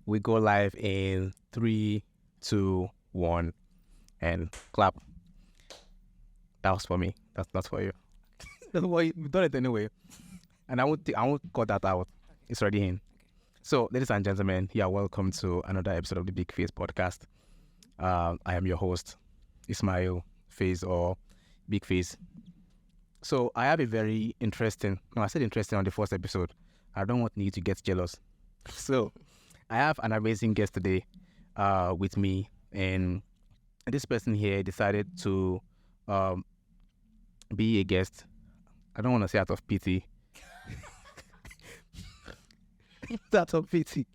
We go live in 3, 2, 1, and clap. That was for me. That's not for you. Well, you've done it anyway, and I won't cut that out. It's already in. So, ladies and gentlemen, you are welcome to another episode of the Big Face podcast. I am your host, Ismail Face or Big Face. So, I have a very interesting. No, I said interesting on the first episode. I don't want you to get jealous. So, I have an amazing guest today with me, and this person here decided to be a guest. I don't want to say out of pity. Out of pity.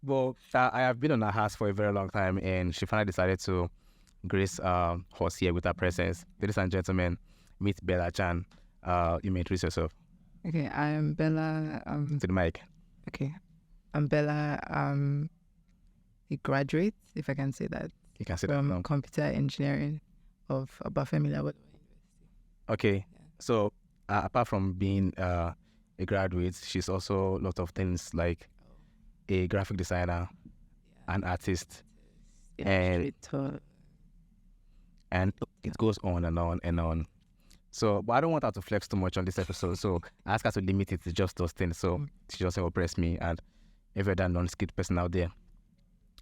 But I have been on her house for a very long time, and she finally decided to grace us here with her presence. Ladies and gentlemen, meet Bella Chan. You may introduce yourself. Okay, I am Bella. To the mic. Okay, I'm Bella. A graduate, if I can say that, You can say that from now. computer engineering of Obafemi University. Okay, so apart from being a graduate, she's also a lot of things like a graphic designer, an artist, and Illustrator. it goes on and on and on. So, but I don't want her to flex too much on this episode, so I ask her to limit it to just those things, so she doesn't oppress me and every other non-skilled person out there.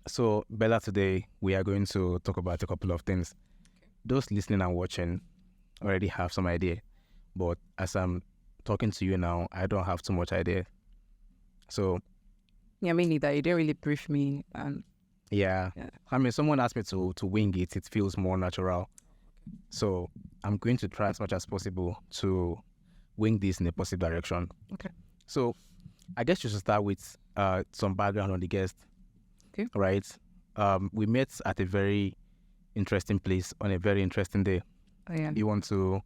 So, Bella, today we are going to talk about a couple of things. Those listening and watching already have some idea, but as I'm talking to you now, I don't have too much idea. So, Yeah, me neither. You didn't really brief me. yeah. Yeah. I mean, someone asked me to wing it. It feels more natural. So I'm going to try as much as possible to wing this in a positive direction. Okay. So I guess you should start with some background on the guest. Okay. Right. We met at a very interesting place on a very interesting day. Oh, yeah. You want to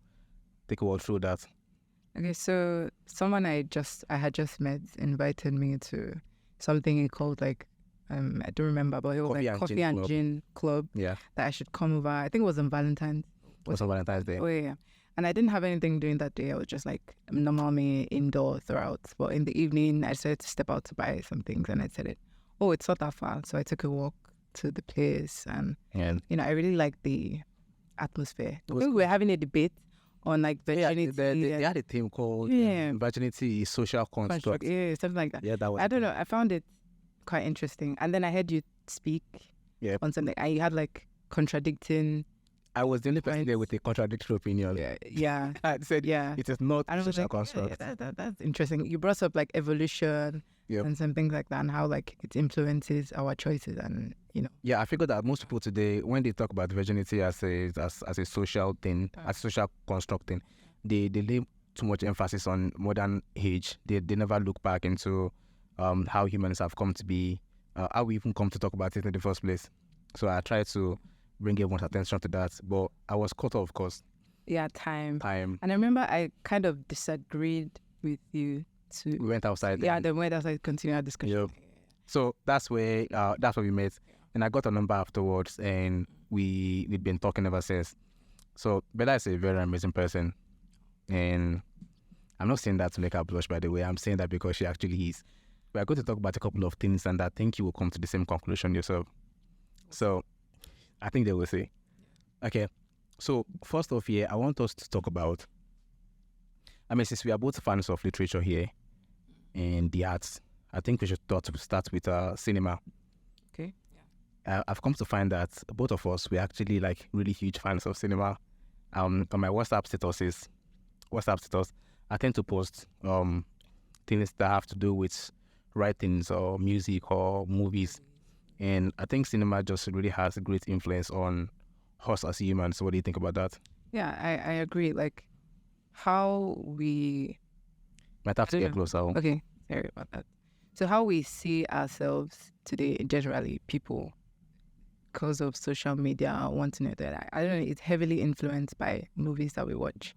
take a walk through that? Okay, so someone I had just met invited me to something he called like I don't remember, but it was Coffee like and coffee Gin and Club. gin club Yeah. that I should come over. I think it was on Valentine's. It was on Valentine's Day. Oh yeah. And I didn't have anything doing that day. I was just like normal me indoor throughout. But in the evening, I decided to step out to buy some things, and I said it. Oh, it's not that far. So I took a walk to the place, and And I really liked the atmosphere. I was think we were having a debate on like virginity. they had a theme called Yeah. Virginity is Social Construct. Yeah, something like that. Yeah, that was. I don't know. I found it quite interesting. And then I heard you speak Yeah. on something. I had like contradicting. I was the only person Right. there with a contradictory opinion. Yeah. I said yeah. it is not And I was social like, construct. that's interesting. You brought up like evolution Yep. and some things like that, and how like it influences our choices, and Yeah, I figured that most people today, when they talk about virginity as a social thing, as a social construct thing, they lay too much emphasis on modern age. They never look back into how humans have come to be, how we even come to talk about it in the first place. So I tried to bring everyone's attention to that, but I was cut off, of course. time. Time. And I remember I kind of disagreed with you too. We went outside. Yeah, the way that I continue our discussion. Yep. So that's where we met, and I got a number afterwards, and we've been talking ever since. So Bella is a very amazing person, and I'm not saying that to make her blush, by the way. I'm saying that because she actually is. We are going to talk about a couple of things, and I think you will come to the same conclusion yourself. So I think they will say. Okay. So first off here, I want us to talk about, I mean, since we are both fans of literature here and the arts, I think we should start with cinema. Okay. I've come to find that both of us, we're actually like really huge fans of cinema. On my WhatsApp status, I tend to post things that have to do with writings or music or movies. And I think cinema just really has a great influence on us as humans. So what do you think about that? Yeah, I agree. Like how we Might have to I don't get know. closer. Okay, sorry about that. So how we see ourselves today, generally, people, because of social media, want to know that. I don't know, it's heavily influenced by movies that we watch.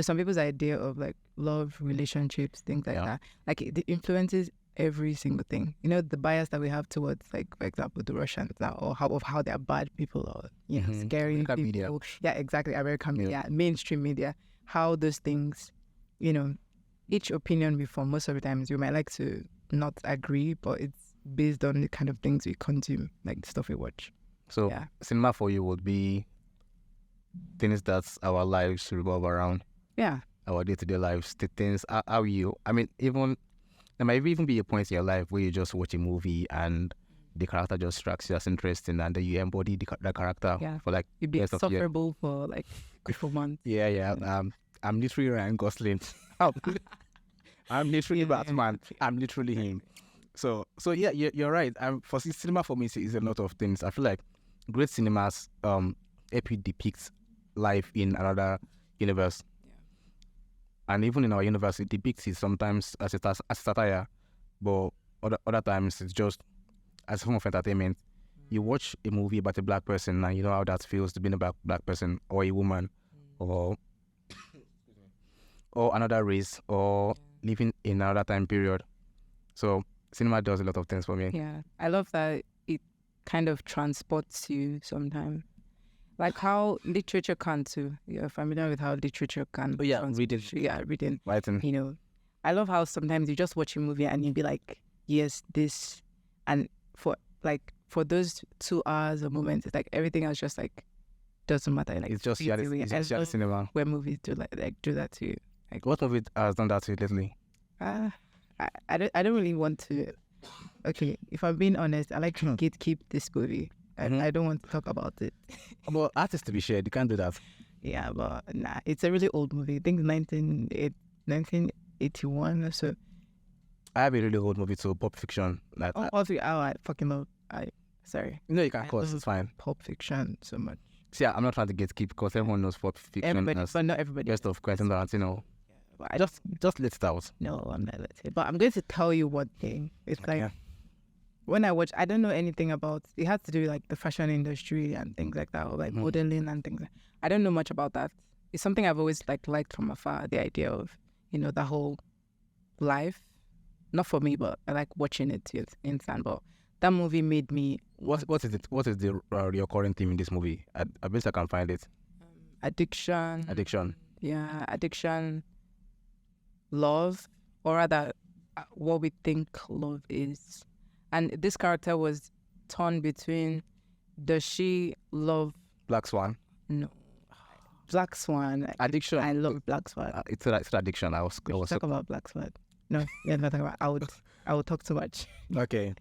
Some people's idea of like love, relationships, things like Yeah. that, like it influences every single thing. The bias that we have towards, like, for example, the Russians now, or how they're bad people, or Mhm. scary American people. media. Yeah, exactly. American Yeah. media, mainstream media. How those things, each opinion we form, most of the times we might like to not agree, but it's based on the kind of things we consume, like the stuff we watch. So Yeah. cinema for you would be things that our lives revolve around, Yeah. our day-to-day lives, the things, how you, I mean, even, there might even be a point in your life where you just watch a movie and the character just strikes you as interesting, and then you embody the character Yeah. for like You'd be rest of the year. insufferable for like a couple months. Yeah. I'm literally Ryan Gosling. I'm literally Yeah, Batman. I'm literally him. So yeah, you're right. For cinema for me is a lot of things. I feel like great cinemas help you depict life in another universe. And even in our universe, it depicts it sometimes as a satire, but other times it's just as a form of entertainment. You watch a movie about a black person and you know how that feels to be a black person or a woman or another race or living in another time period. So cinema does a lot of things for me. Yeah. I love that it kind of transports you sometimes. Like how literature can too. You're familiar with how literature can. Oh yeah, transport reading. you. Yeah, reading. Writing. You know, I love how sometimes you just watch a movie and you'd be like, yes, this, and for those 2 hours or moments, it's like everything else just like doesn't matter. Like It's just you at fades away. the I love cinema. where movies do do that to you. Like What movie has done that to you lately? I don't really want to. Okay, if I'm being honest, I like to gatekeep this movie. I don't want to talk about it. Well, artists to be shared, you can't do that. Yeah, but nah, it's a really old movie. I think 1981 or so. I have a really old movie too, Pulp Fiction. Like, I fucking love. Sorry. you know, you can I cause love it's fine. Pulp Fiction so much. See, I'm not trying to gatekeep because everyone knows Pulp Fiction Everybody, as but not everybody. best of Quentin Tarantino. But I Just let it out. No, I'm not. Let's say. But I'm going to tell you one thing. It's like Okay. when I watch, I don't know anything about. It has to do with, like the fashion industry and things like that, or like modeling and things. I don't know much about that. It's something I've always liked from afar. The idea of the whole life. Not for me, but I like watching it instant. But that movie made me What is it? What is the recurring theme in this movie? I bet I can find it. addiction. Addiction. Yeah, addiction, love, or rather, what we think love is. And this character was torn between, does she love Black Swan. no Black Swan? Addiction. I love Black Swan. It's an addiction. I was Talk about Black Swan. No, yeah, not talk about. I would talk too much. okay.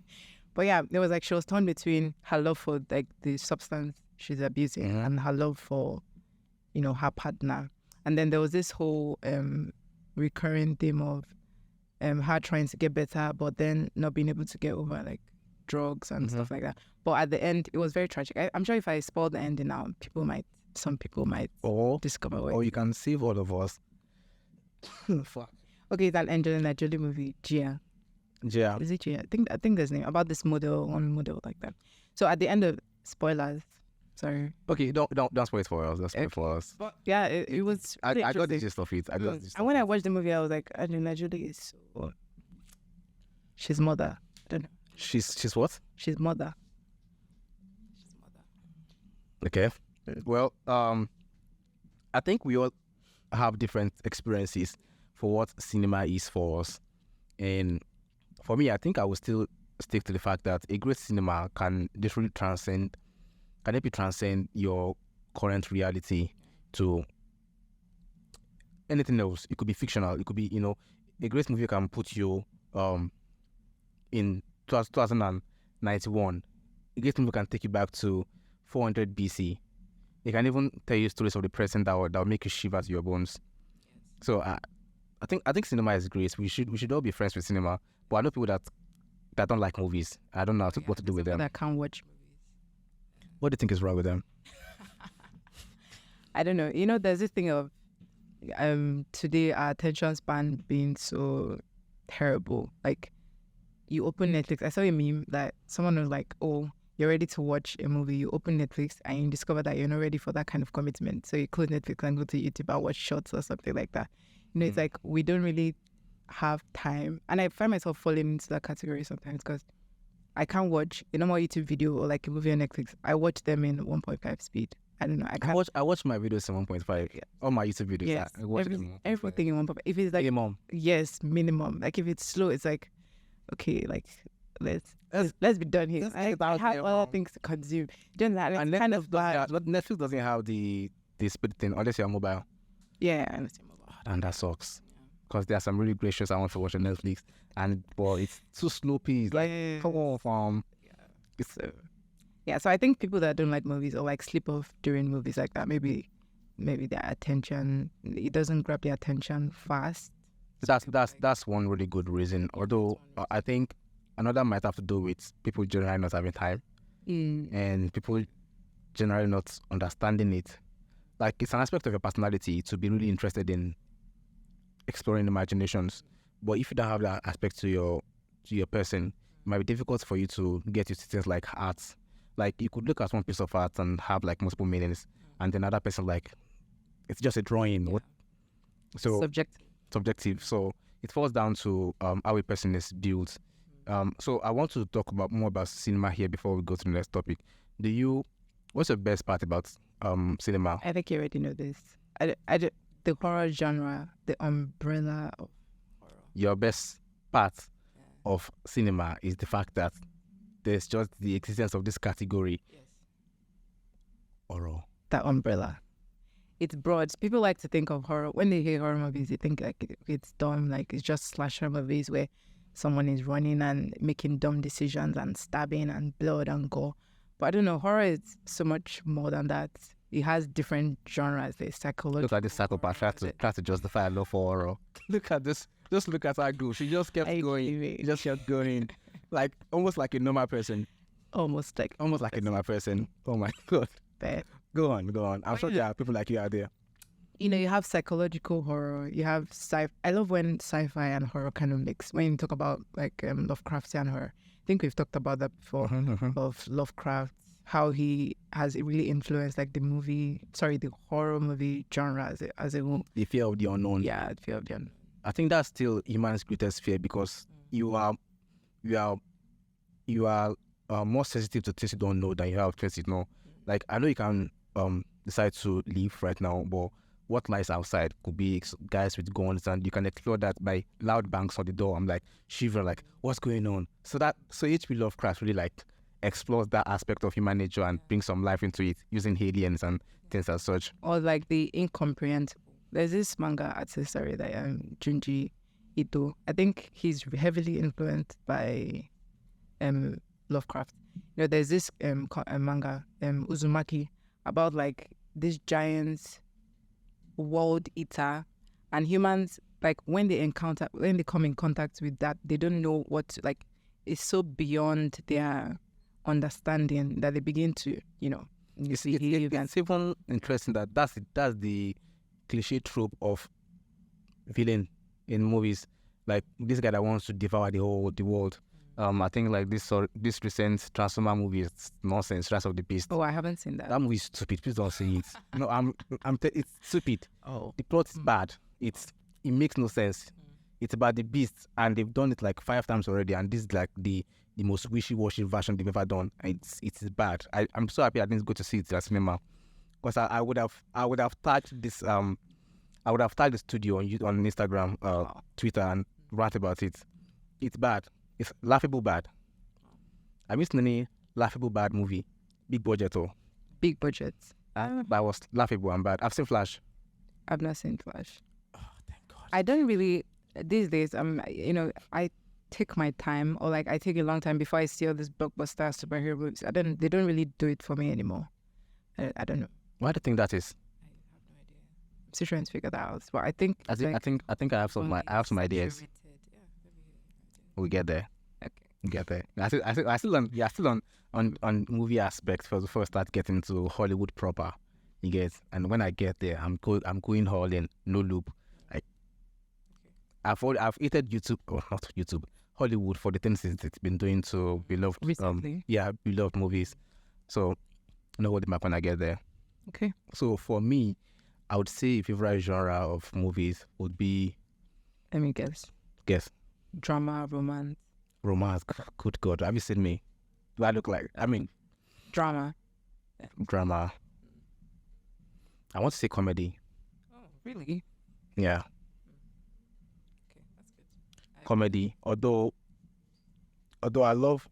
But yeah, it was like she was torn between her love for like the substance she's abusing and her love for, her partner. And then there was this whole recurring theme of her trying to get better, but then not being able to get over like drugs and stuff like that. But at the end, it was very tragic. I'm sure if I spoil the ending now, some people might discover what. Or you can save all of us. Fuck. Okay, that Angelina Jolie movie, Gia. Yeah. Is it Gia? I think there's a name about this one model like that. So at the end of spoilers, sorry. Okay, don't spoil it for us. Don't spoil it for us. But yeah, it was. I got the interesting. gist of it. And when I watched the movie, I was like, Angelina Jolie is so. She's mother. I don't know. She's what? She's mother. Okay. Well, I think we all have different experiences for what cinema is for us. And for me, I think I will still stick to the fact that a great cinema can literally help you transcend your current reality to anything else. It could be fictional. It could be, a great movie can put you in 2091. A great movie can take you back to 400 BC. It can even tell you stories of the present that will make you shiver to your bones. So I think cinema is great. We should all be friends with cinema. But I know people that don't like movies. I don't know what to do with them. That can't watch movies. What do you think is wrong with them? I don't know. There's this thing of today our attention span being so terrible. Like you open Netflix. I saw a meme that someone was like, "Oh, you're ready to watch a movie. You open Netflix and you discover that you're not ready for that kind of commitment. So you close Netflix and go to YouTube and watch shorts or something like that." It's like we don't really have time. And I find myself falling into that category sometimes because I can't watch a normal YouTube video or like a movie on Netflix. I watch them in 1.5 speed. I don't know. I watch my videos in 1.5. All my YouTube videos. Yes, I watch them. everything in 1.5. If it's like minimum. yes, minimum. Like if it's slow, it's like okay, like let's be done here. let's I get out have there, other man. things to consume. Don't that? It's And kind of bad. Netflix doesn't have the split thing unless you're mobile. Yeah, I understand. And that sucks. Because there are some really great shows I want to watch on Netflix. And well, it's too slow paced. Like, come on, fam. So I think people that don't like movies or like sleep off during movies like that, maybe their attention, it doesn't grab their attention fast. That's one really good reason. Although I think another might have to do with people generally not having time and people generally not understanding it. Like, it's an aspect of your personality to be really interested in exploring imaginations. But if you don't have that aspect to your person, it might be difficult for you to get used to things like art. Like, you could look at one piece of art and have like multiple meanings, and then another person like, it's just a drawing. What? So subjective. So it falls down to how a person is built. So I want to talk more about cinema here before we go to the next topic. What's the best part about cinema? I think you already know this. The horror genre, the umbrella of horror. Your best part of cinema is the fact that there's just the existence of this category. Yes. Horror. That umbrella. It's broad. People like to think of horror. When they hear horror movies, they think like it's dumb, like it's just slasher movies where someone is running and making dumb decisions and stabbing and blood and gore. But I don't know, horror is so much more than that. It has different genres. There's psychological. Look at this psychopath try to justify a love for horror. Look at this. Just look at her go. She just kept going. She just kept going. Like, almost like a normal person. Almost like a normal person. Oh my God. Bad. Go on. I'm sure there are people like you out there. You know, you have psychological horror. You have I love when sci-fi and horror kind of mix. When you talk about like Lovecraftian horror, I think we've talked about that before. Of Lovecraft, how he has really influenced like the horror movie genre as a whole. The fear of the unknown. Yeah, the fear of the unknown. I think that's still human's greatest fear, because you are more sensitive to things you don't know than you have things you know. Like, I know you can decide to leave right now, but what lies outside could be guys with guns, and you can explore that by loud bangs on the door. I'm like shivering, like, what's going on? So H.P. Lovecraft really like explores that aspect of human nature and brings some life into it using aliens and things as such. Or like the incomprehensible. There's this manga artist, that Junji Ito. I think he's heavily influenced by Lovecraft. You know, there's this manga, Uzumaki, about like this giant world eater, and humans, like when they come in contact with that, they don't know what like, it's so beyond their understanding that they begin to, It's even interesting that that's the cliche trope of villain in movies, like this guy that wants to devour the world. I think like this recent Transformer movie is nonsense. Rise of the Beast. Oh, I haven't seen that. That movie is stupid. Please don't say it. No, it's stupid. Oh, the plot is bad. It makes no sense. It's about the beast, and they've done it like 5 times already, and this is like the most wishy-washy version they've ever done. It's bad. I'm so happy I didn't go to see it at cinema, because I would have tagged this I would have tagged the studio on Instagram, Twitter, and write about it. It's bad. It's laughable bad. Have you seen any laughable bad movie? Big budget or? Big budget. But I was laughable and bad. I've seen Flash. I've not seen Flash. Oh, thank God. I don't really, these days, I take my time, or like I take a long time before I see all these blockbuster superhero movies. They don't really do it for me anymore. I don't know. Why do you think that is? I have no idea. I'm still trying to figure that out. But I think I have some ideas. We get there. Okay. We get there. I still on movie aspects before I start getting to Hollywood proper. You get, and when I get there, I'm going all in, no loop. Like, I've hated YouTube, or not YouTube, Hollywood for the things it's been doing to beloved recently. Beloved movies. So I know what when I get there. Okay. So for me, I would say favorite genre of movies would be. Let me guess. Guess. Drama, romance. Romance. Good God, have you seen me? Do I look like? Drama. Drama. I want to say comedy. Oh, really? Yeah. Okay, that's good. Comedy, although although I love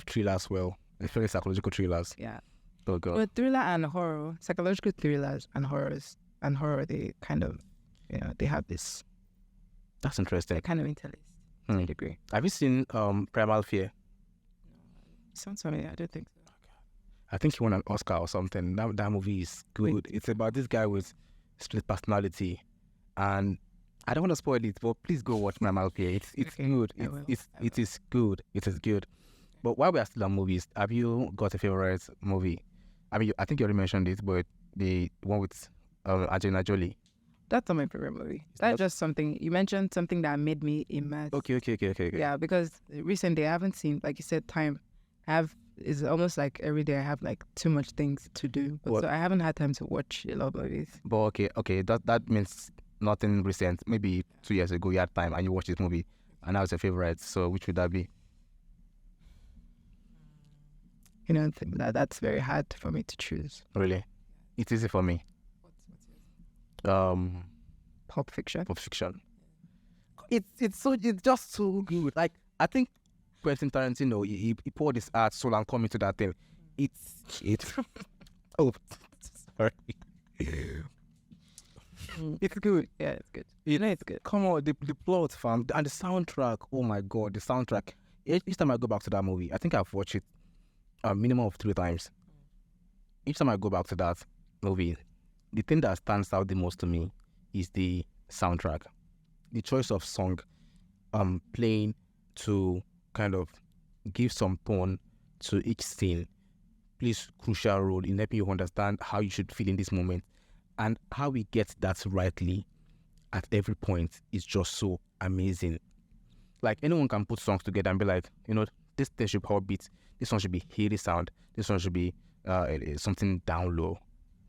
thrillers as well, especially psychological thrillers. Yeah. Oh god. But thriller and horror, psychological thrillers and horror, they kind of, they have this That's interesting. kind of interlace to a degree. Have you seen Primal Fear? Sounds familiar. I don't think so. I think he won an Oscar or something. That movie is good. Wait. It's about this guy with split personality, and I don't want to spoil it, but please go watch Primal Fear. It's Okay, good. I will. It is good. It is good. But while we are still on movies, have you got a favorite movie? I mean, I think you already mentioned it, but the one with Angelina Jolie. That's not my favorite movie. That's just something you mentioned, something that made me immersed. Okay. Yeah, because recently I haven't seen, like you said, time. It's almost like every day I have like too much things to do, so I haven't had time to watch a lot of movies. But okay, that means nothing recent. Maybe 2 years ago you had time and you watched this movie, and now it's your favorite. So which would that be? That's very hard for me to choose. Really, it's easy for me. Pulp Fiction. Pulp Fiction. It's just so good. Like I think Quentin Tarantino, he poured his heart, soul, and coming to that thing. It's oh, sorry. It's good. Yeah, it's good. It's good. Come on, the plot, fam, and the soundtrack. Oh my god, the soundtrack. Each time I go back to that movie, I think I've watched it a minimum of 3 times. Each time I go back to that movie, the thing that stands out the most to me is the soundtrack. The choice of song playing to kind of give some tone to each scene plays crucial role in helping you understand how you should feel in this moment, and how we get that rightly at every point is just so amazing. Like anyone can put songs together and be like, this thing should be upbeat, this one should be heady sound, this one should be something down low,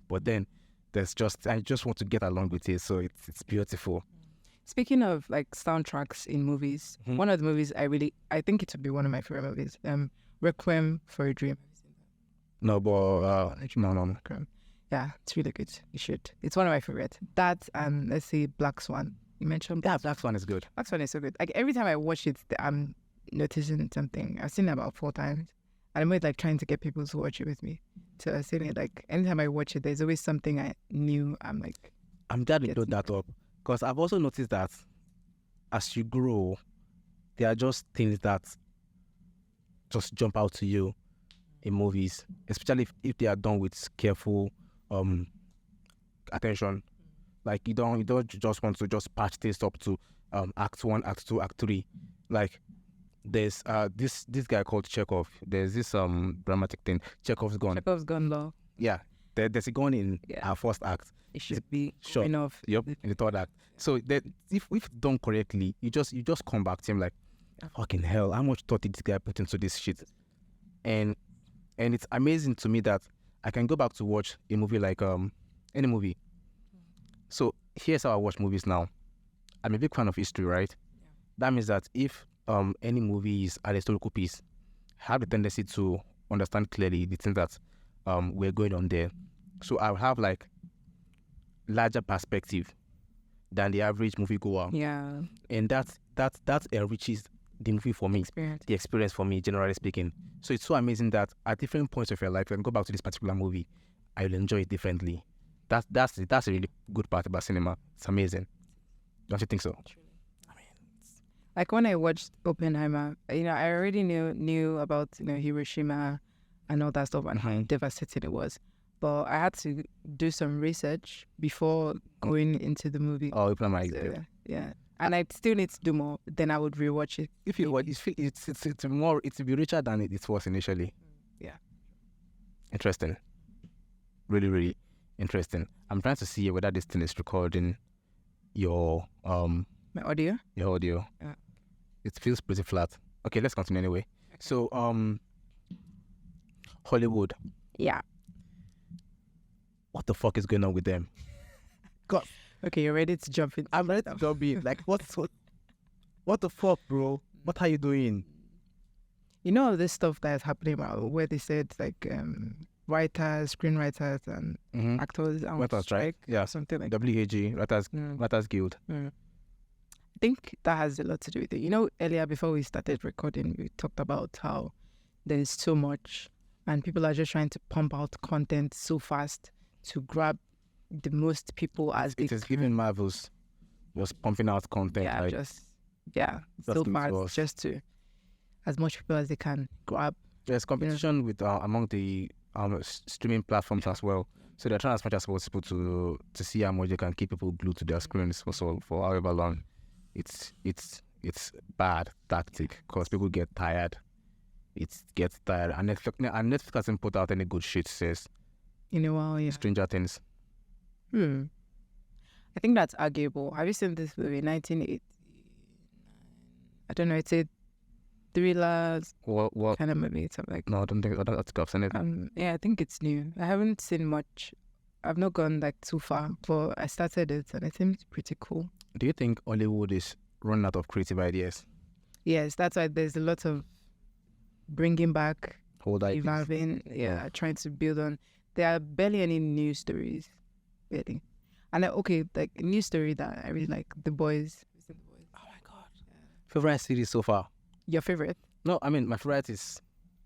but then I just want to get along with it, so it's beautiful. Speaking of like soundtracks in movies, one of the movies I think it would be one of my favorite movies, Requiem for a Dream. No, but no. Yeah, it's really good. You should. It's one of my favorites. That and let's say Black Swan. You mentioned Black Swan is good. Black Swan is so good. Like every time I watch it, I'm noticing something. I've seen it about 4 times. And I'm always like trying to get people to watch it with me. So I've seen it like anytime I watch it, there's always something I knew. I'm glad you brought that up, because I've also noticed that as you grow, there are just things that just jump out to you in movies, especially if they are done with careful attention. Like you don't just want to just patch things up to act 1, act 2, act 3. Like there's this guy called Chekhov. There's this dramatic thing. Chekhov's gun. Chekhov's gun law. Yeah. There's a gun in our first act. It should be sure. going off. Yep, in the third act. So that if done correctly, you just come back to him like, fucking hell, how much thought did this guy put into this shit? And it's amazing to me that I can go back to watch a movie like any movie. So here's how I watch movies now. I'm a big fan of history, right? Yeah. That means that if any movie is a historical piece, I have the tendency to understand clearly the things that we're going on there. So I'll have like larger perspective than the average moviegoer. Yeah. And that enriches the movie for me. The experience for me, generally speaking. So it's so amazing that at different points of your life, you can go back to this particular movie, I will enjoy it differently. That's a really good part about cinema. It's amazing. Don't you think so? Like when I watched Oppenheimer, I already knew about Hiroshima and all that stuff and how devastating it was. But I had to do some research before going into the movie. Oh, Oppenheimer is good. Yeah. And I still need to do more. Then I would rewatch it. If you watch, it's more, it will be richer than it was initially. Yeah. Interesting. Really, really interesting. I'm trying to see whether this thing is recording your my audio. Your audio. Yeah. It feels pretty flat. Okay, let's continue anyway. Okay. So Hollywood. Yeah. What the fuck is going on with them? God. Okay, you're ready to jump in. I'm ready to jump in. Like, what the fuck, bro? What are you doing? You know this stuff that is happening where they said like writers, screenwriters, and actors on Writers strike. Yeah, something like WAG, Writers Guild. I think that has a lot to do with it. You know, earlier before we started recording, we talked about how there's so much and people are just trying to pump out content so fast to grab the most people as they It is can. giving Marvels just pumping out content. Yeah, like, just that's so good to fast, us. just to as much people as they can grab. There's competition with among the streaming platforms as well. So they're trying as much as possible to see how much they can keep people glued to their screens for however long. It's bad tactic because people get tired. It gets tired, and Netflix hasn't put out any good shit since In a while, yeah. Stranger Things. I think that's arguable. Have you seen this movie, 1980? I don't know. It's a thriller What? kind of movie. Something like. No, I don't think I've seen it. Yeah, I think it's new. I haven't seen much. I've not gone like too far, but I started it and it seems pretty cool. Do you think Hollywood is running out of creative ideas? Yes, that's why there's a lot of bringing back, Hold IPs. evolving, trying to build on. There are barely any news stories, barely. And like a news story that I really like, The Boys. Oh my god! Favorite series so far? Your favorite? No, I mean my favorite is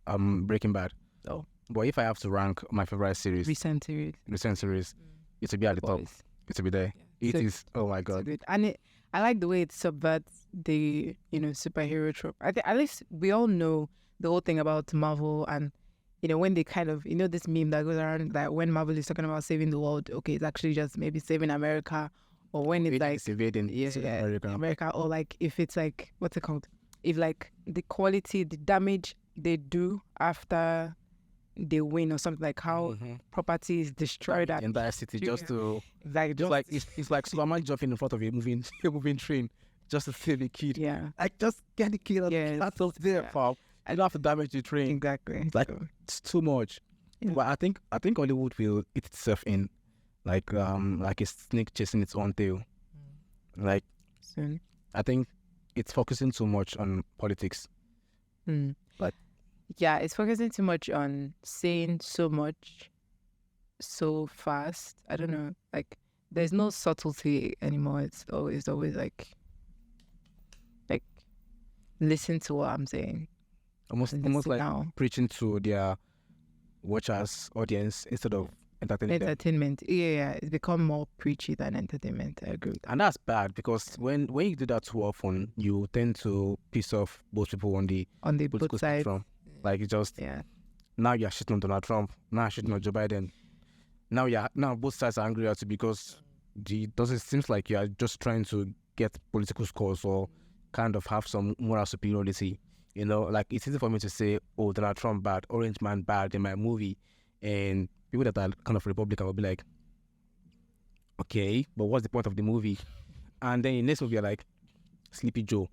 Breaking Bad. Oh. But if I have to rank my favorite series, Recent series. it will be at the top. Boys. It will be there. Yeah. It is. Oh my So god! good. And I like the way it subverts the superhero trope. I think at least we all know the whole thing about Marvel and when they kind of this meme that goes around that when Marvel is talking about saving the world, okay, it's actually just maybe saving America, or when it's like invading America, or like if it's like what's it called? If like the quality, the damage they do after they win or something, like how property is destroyed at in that city just to like it's like Superman jumping in front of a moving train just to save a kid. yeah. Like just get the kid out of there, pal. I don't have to damage the train. Exactly. Like it's too much. Yeah. But I think Hollywood will eat itself in like a snake chasing its own tail. Like Soon. I think it's focusing too much on politics. But yeah, it's focusing too much on saying so much so fast. I don't know. Like there's no subtlety anymore. It's always like listen to what I'm saying. almost like now. preaching to their watchers audience instead of entertaining them. Entertainment. Yeah, it's become more preachy than entertainment. I agree. And that's bad because when you do that too often, you tend to piss off both people on the political both sides. spectrum. Like it's just now you're shitting on Donald Trump, now you're shitting on Joe Biden. Now both sides are angry at you because it seems like you are just trying to get political scores or kind of have some moral superiority. Like it's easy for me to say, oh, Donald Trump bad, Orange Man bad in my movie, and people that are kind of Republican will be like, okay, but what's the point of the movie? And then in next movie you're like, Sleepy Joe.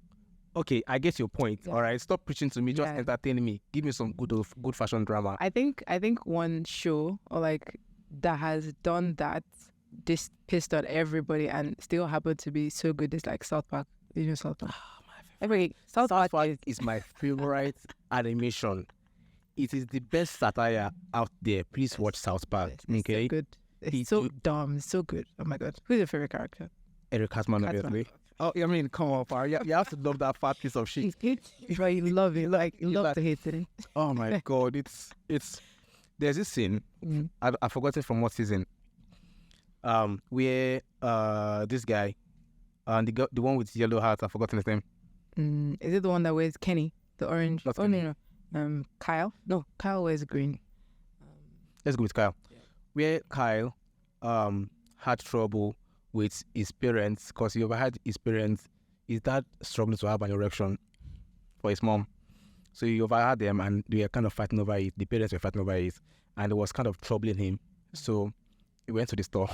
Okay, I get your point. Yeah. All right, stop preaching to me. Just entertain me. Give me some good fashion drama. I think one show or like that has done that, this pissed on everybody and still happened to be so good. It's like South Park. You know South Park. South Park is my favorite animation. It is the best satire out there. Please watch South Park. It's Okay, so good. It's so dumb. It's so good. Oh my god. Who's your favorite character? Eric Cartman, obviously. Oh, I mean, come on, Par. You have to love that fat piece of shit. Right, you love it. Like you love to hate it. Oh my god, it's. There's this scene. I forgot it from what season. Where this guy, the one with yellow hat. I've forgotten his name. Is it the one that wears Kenny, the orange? Not Kenny. No. Kyle. No, Kyle wears green. Let's go with Kyle. Where Kyle had trouble with his parents because he overheard his parents. His dad struggling to have an erection for his mom. So he overheard them and they were kind of fighting over it. The parents were fighting over it and it was kind of troubling him. So he went to the store.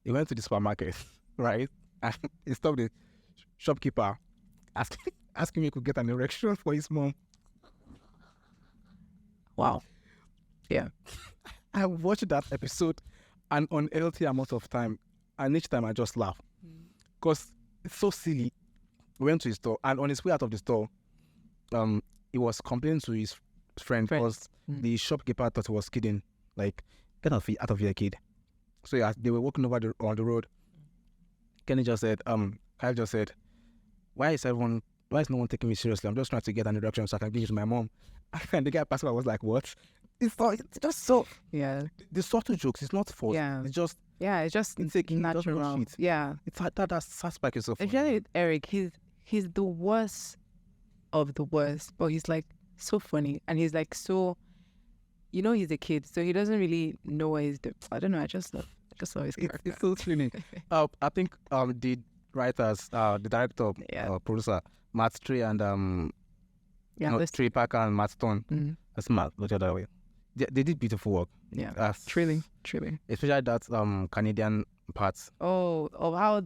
He went to the supermarket, right? And he stopped the shopkeeper asking if he could get an erection for his mom. Wow. Yeah. I watched that episode and on LT amount of time, and each time I just laugh because it's so silly. We went to his store and on his way out of the store, he was complaining to his friend because the shopkeeper thought he was kidding, like, get out of here, kid. So yeah, they were walking over on the road. Kenny just said, Kyle just said, why is no one taking me seriously? I'm just trying to get an introduction so I can give it to my mom. And the guy passed by was like, what? It's just so, Yeah. the subtle jokes, it's not forced. Yeah. It's just, It's a kid, natural. shit. Yeah. It's like that southpark is so funny. Especially with Eric, he's the worst of the worst, but he's like so funny, and he's like so, he's a kid, so he doesn't really know what he's doing. I don't know. I just love his character. It's so funny. I think the writers, the director, producer, Matt Trey and Trey Parker and Matt Stone. Mm-hmm. That's Matt. Look at that way. They did beautiful work. Yeah, truly. Especially that Canadian parts. Oh, how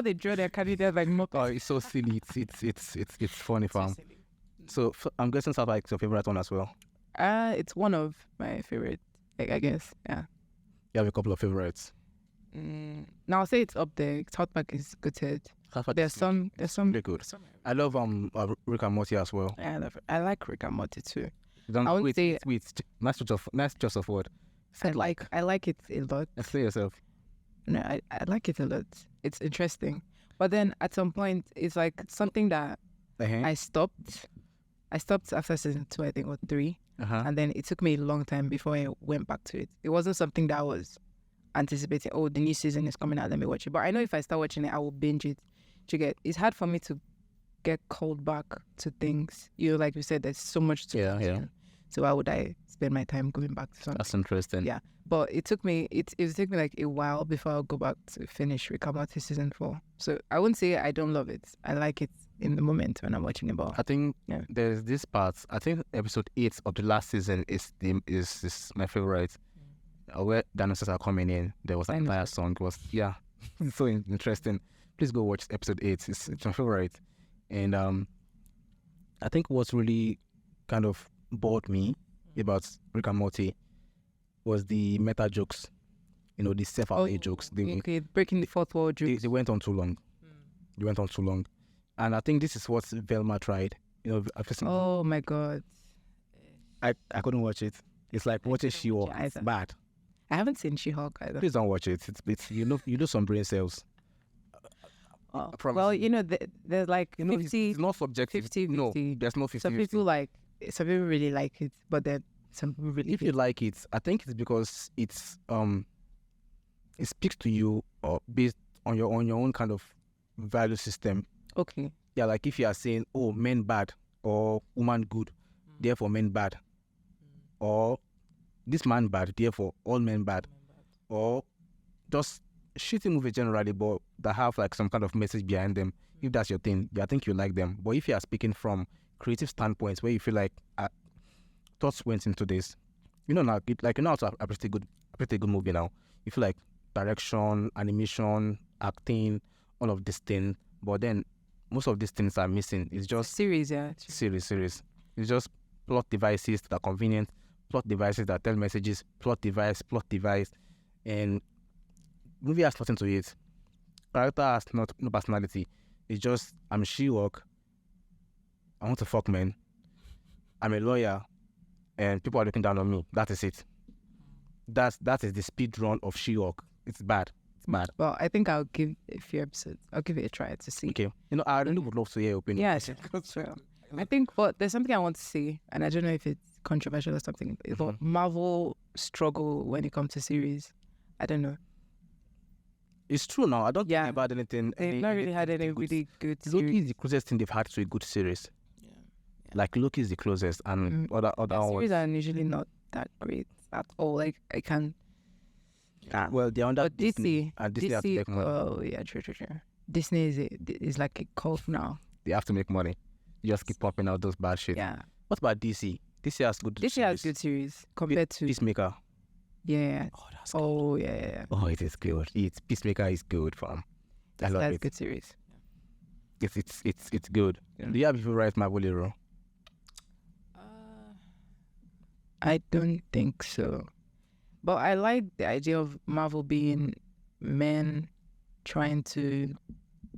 they draw their Canadians like mock. Oh, it's so silly. It's funny, fam. So I'm guessing South Park is your favorite one as well. It's one of my favorite. I guess. Yeah. You have a couple of favorites. Now I'll say it's up there. South Park is good. There's some really good. I love Rick and Morty as well. Yeah, I like Rick and Morty too. I would say nice choice of word. I like it a lot. Explain yourself. No, I like it a lot. It's interesting, but then at some point it's like something that I stopped. I stopped after season 2, I think, or 3, and then it took me a long time before I went back to it. It wasn't something that I was anticipating. Oh, the new season is coming out. Let me watch it. But I know if I start watching it, I will binge it. It's hard for me to get called back to things. Like you said, there's so much to watch. So why would I spend my time going back to something? That's interesting. Yeah, but it took me like a while before I'll go back to finish Rick and Morty season 4. So I wouldn't say I don't love it. I like it in the moment when I'm watching it. But I think there's this part. I think episode 8 of the last season is my favorite. Where dinosaurs are coming in. There was an entire song. It was it's so interesting. Please go watch episode 8. It's my favorite. And I think what's really kind of bored me about Rick and Morty was the meta jokes, the cinephile jokes. Breaking the fourth wall jokes. They went on too long. They went on too long, and I think this is what Velma tried. Oh my god, I couldn't watch it. It's like watching She-Hulk. It's bad. I haven't seen She-Hulk either. Please don't watch it. It's you lose some brain cells. Well, there's like 50. It's not subjective. 50. No, there's no 50. Some people really like it, but then some people really. If you like it, I think it's because it speaks to you or based on your own kind of value system. Okay. Yeah, like if you are saying, oh, men bad or woman good, therefore men bad, or this man bad, therefore all men bad, or just shitty movie generally, but that have like some kind of message behind them. If that's your thing, I think you like them. But if you are speaking from creative standpoints where you feel like thoughts went into this, now how to appreciate a good movie now. You feel like direction, animation, acting, all of these things, but then most of these things are missing. It's just series. Series. It's just plot devices that are convenient, plot devices that tell messages, plot device, and movie has nothing to it. Character has no personality. It's just, I'm She-Hulk. I want to fuck men. I'm a lawyer, and people are looking down on me. That is it. That is the speed run of She-Hulk. It's bad. Well, I think I'll give a few episodes. I'll give it a try to see. Okay. I really would love to hear your opinion. Yeah, sure. I think, but there's something I want to see, and I don't know if it's controversial or something. It's about Marvel struggle when it comes to series. I don't know. It's true now. I don't think about anything. They've not really had any really good series. Loki is the closest thing they've had to a good series. Yeah. Like Loki is the closest, and other series are usually not that great at all. Like I can. Well, they're under Disney. And Disney have to make money. Oh yeah, true. Disney is like a cult now. They have to make money. You just keep popping out those bad shit. Yeah. What about DC? DC has good series compared to Peacemaker. Yeah. Oh, that's good. Oh yeah. Oh, it is good. Peacemaker is good, fam. I love it. That's good series. It's good. Yeah. Do you have a favorite Marvel hero? I don't think so. But I like the idea of Marvel being men trying to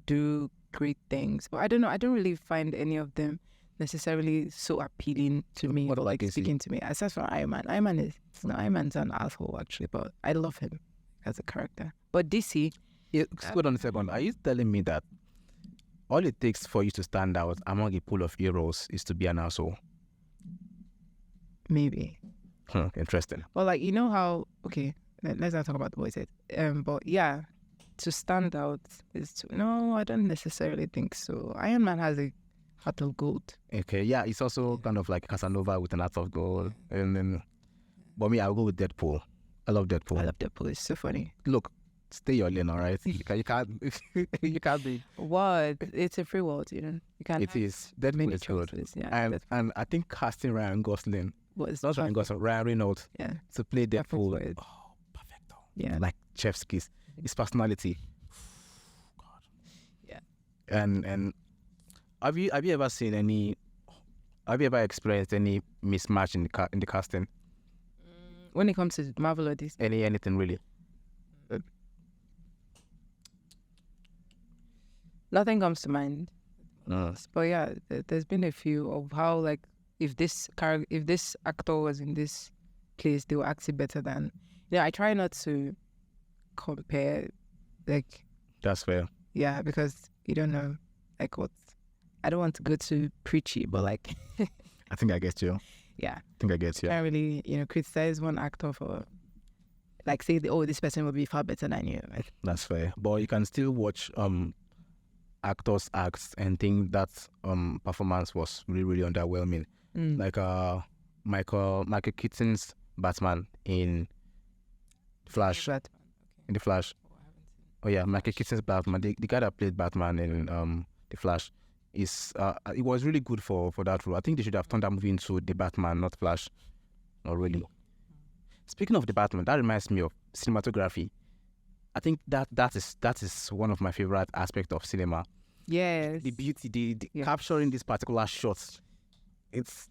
do great things. But I don't know. I don't really find any of them necessarily so appealing to me or like speaking to me. Aside from Iron Man. Iron Man's an asshole actually, but I love him as a character. But DC, Hold on a second. Are you telling me that all it takes for you to stand out among a pool of heroes is to be an asshole? Maybe. Interesting. Well, like, you know how, okay, let's not talk about the voices. But yeah, to stand out is to, no, I don't necessarily think so. Iron Man has a heart of gold. Okay, yeah, it's also kind of like Casanova with an heart of gold. And then, but me, I'll go with Deadpool. I love Deadpool. I love Deadpool. It's so funny. Look, stay your lane, all right? You can't you can't be. What? It's a free world, you know. You can't. It is. Deadpool is good. Yeah. And I think casting Ryan Gosling, Was not Ryan Gosling, Ryan Reynolds, yeah, to play perfect for Deadpool. it. Oh, perfecto. Yeah. Like chef's kiss. His personality. God. Yeah. And have you ever seen any? Have you ever experienced any mismatch in the casting? When it comes to Marvel or Disney, Anything really? nothing comes to mind. No. But yeah, there's been a few of how, like, if this actor was in this place, they will act it better than. Yeah, I try not to compare, like. That's fair. Yeah, because you don't know, like, what. I don't want to go too preachy, but like. I think I get you. Yeah. I think I get you. Can't really, criticize one actor for, like, say, this person will be far better than you. Like, That's fair. But you can still watch actors acts and think that performance was really, really underwhelming. Like Michael Keaton's Batman in Flash. Batman. In the Flash. Oh yeah, Michael Keaton's Batman. The guy that played Batman in the Flash is it was really good for that role. I think they should have turned that movie into the Batman, not Flash. Not really. Speaking of the Batman, that reminds me of cinematography. I think that is one of my favorite aspects of cinema. Yes. The beauty, the capturing these particular shots. It's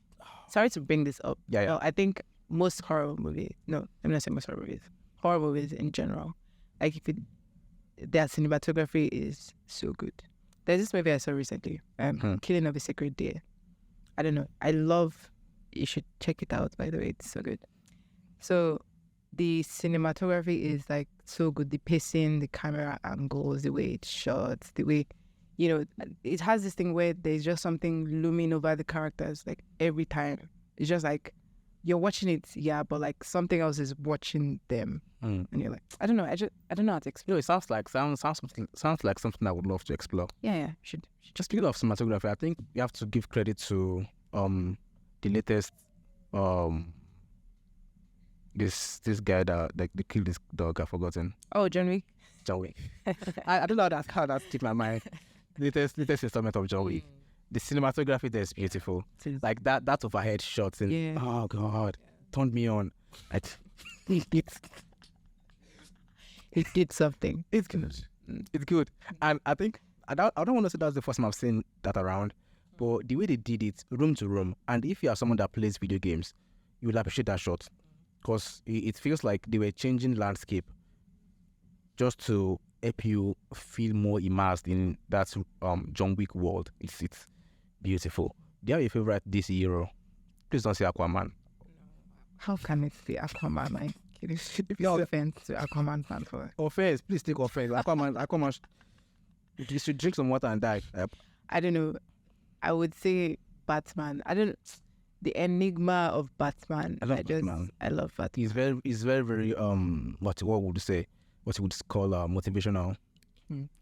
Sorry to bring this up. Yeah. No, I think most horror movies. No, I'm not saying most horror movies. Horror movies in general, like their cinematography is so good. There's this movie I saw recently, Killing of a Sacred Deer. I don't know. I love. You should check it out. By the way, it's so good. So the cinematography is like so good. The pacing, the camera angles, the way it's shot, the way, it has this thing where there's just something looming over the characters like every time. It's just like you're watching it, yeah, but like something else is watching them, and you're like, I don't know. I don't know how to explain. it sounds like something I would love to explore. Yeah. Should Just speaking of cinematography, I think you have to give credit to the latest this guy that they killed this dog. I've forgotten. Oh, John Wick. John Wick. I don't know how that hit my mind. Latest installment of John Wick. The cinematography there is beautiful. Like that overhead shots and oh god, turned me on. It did something. It's good. It's good. And I think I don't want to say that's the first time I've seen that around, but the way they did it, room to room, and if you are someone that plays video games, you will appreciate that shot because it feels like they were changing landscape just to help you feel more immersed in that John Wick world. It's beautiful. Do you have a favorite DC hero? Please don't say Aquaman. How can it be Aquaman? Like, no offense to Aquaman fan for it. Offense, please take offense. Aquaman, you should drink some water and die. I don't know. I would say Batman. The enigma of Batman. I love Batman. I love Batman. He's very, very what would you say? What you would call motivational.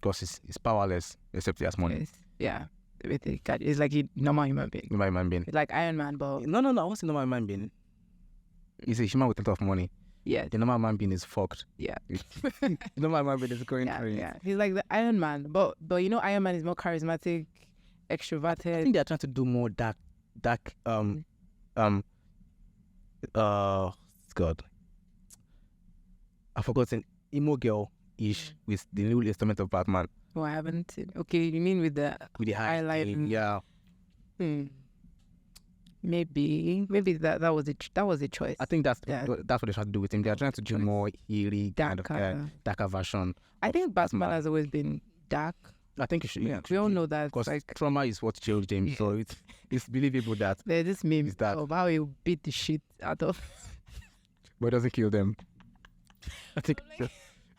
Because he's powerless except he has money. Yes. Yeah. It's like a normal human being. Normal human being. It's like Iron Man, but no. I won't say normal human being. He's a human with a lot of money. Yeah. The normal human being is fucked. Yeah. The normal human being is going through. Yeah. He's like the Iron Man, but Iron Man is more charismatic, extroverted. I think they're trying to do more dark. God. I've forgotten. Emo girl-ish with the new installment of Batman. Oh, I haven't seen. Okay, you mean with the highlight? Yeah. Maybe that was a choice. I think that's what they're trying to do with him. They're trying to do more eerie kind of darker version. I think Batman has always been dark. I think it should. Yeah, we all know that. Because like, trauma is what changed him, so it's believable that there's this meme of how he beat the shit out of. But it doesn't kill them. I think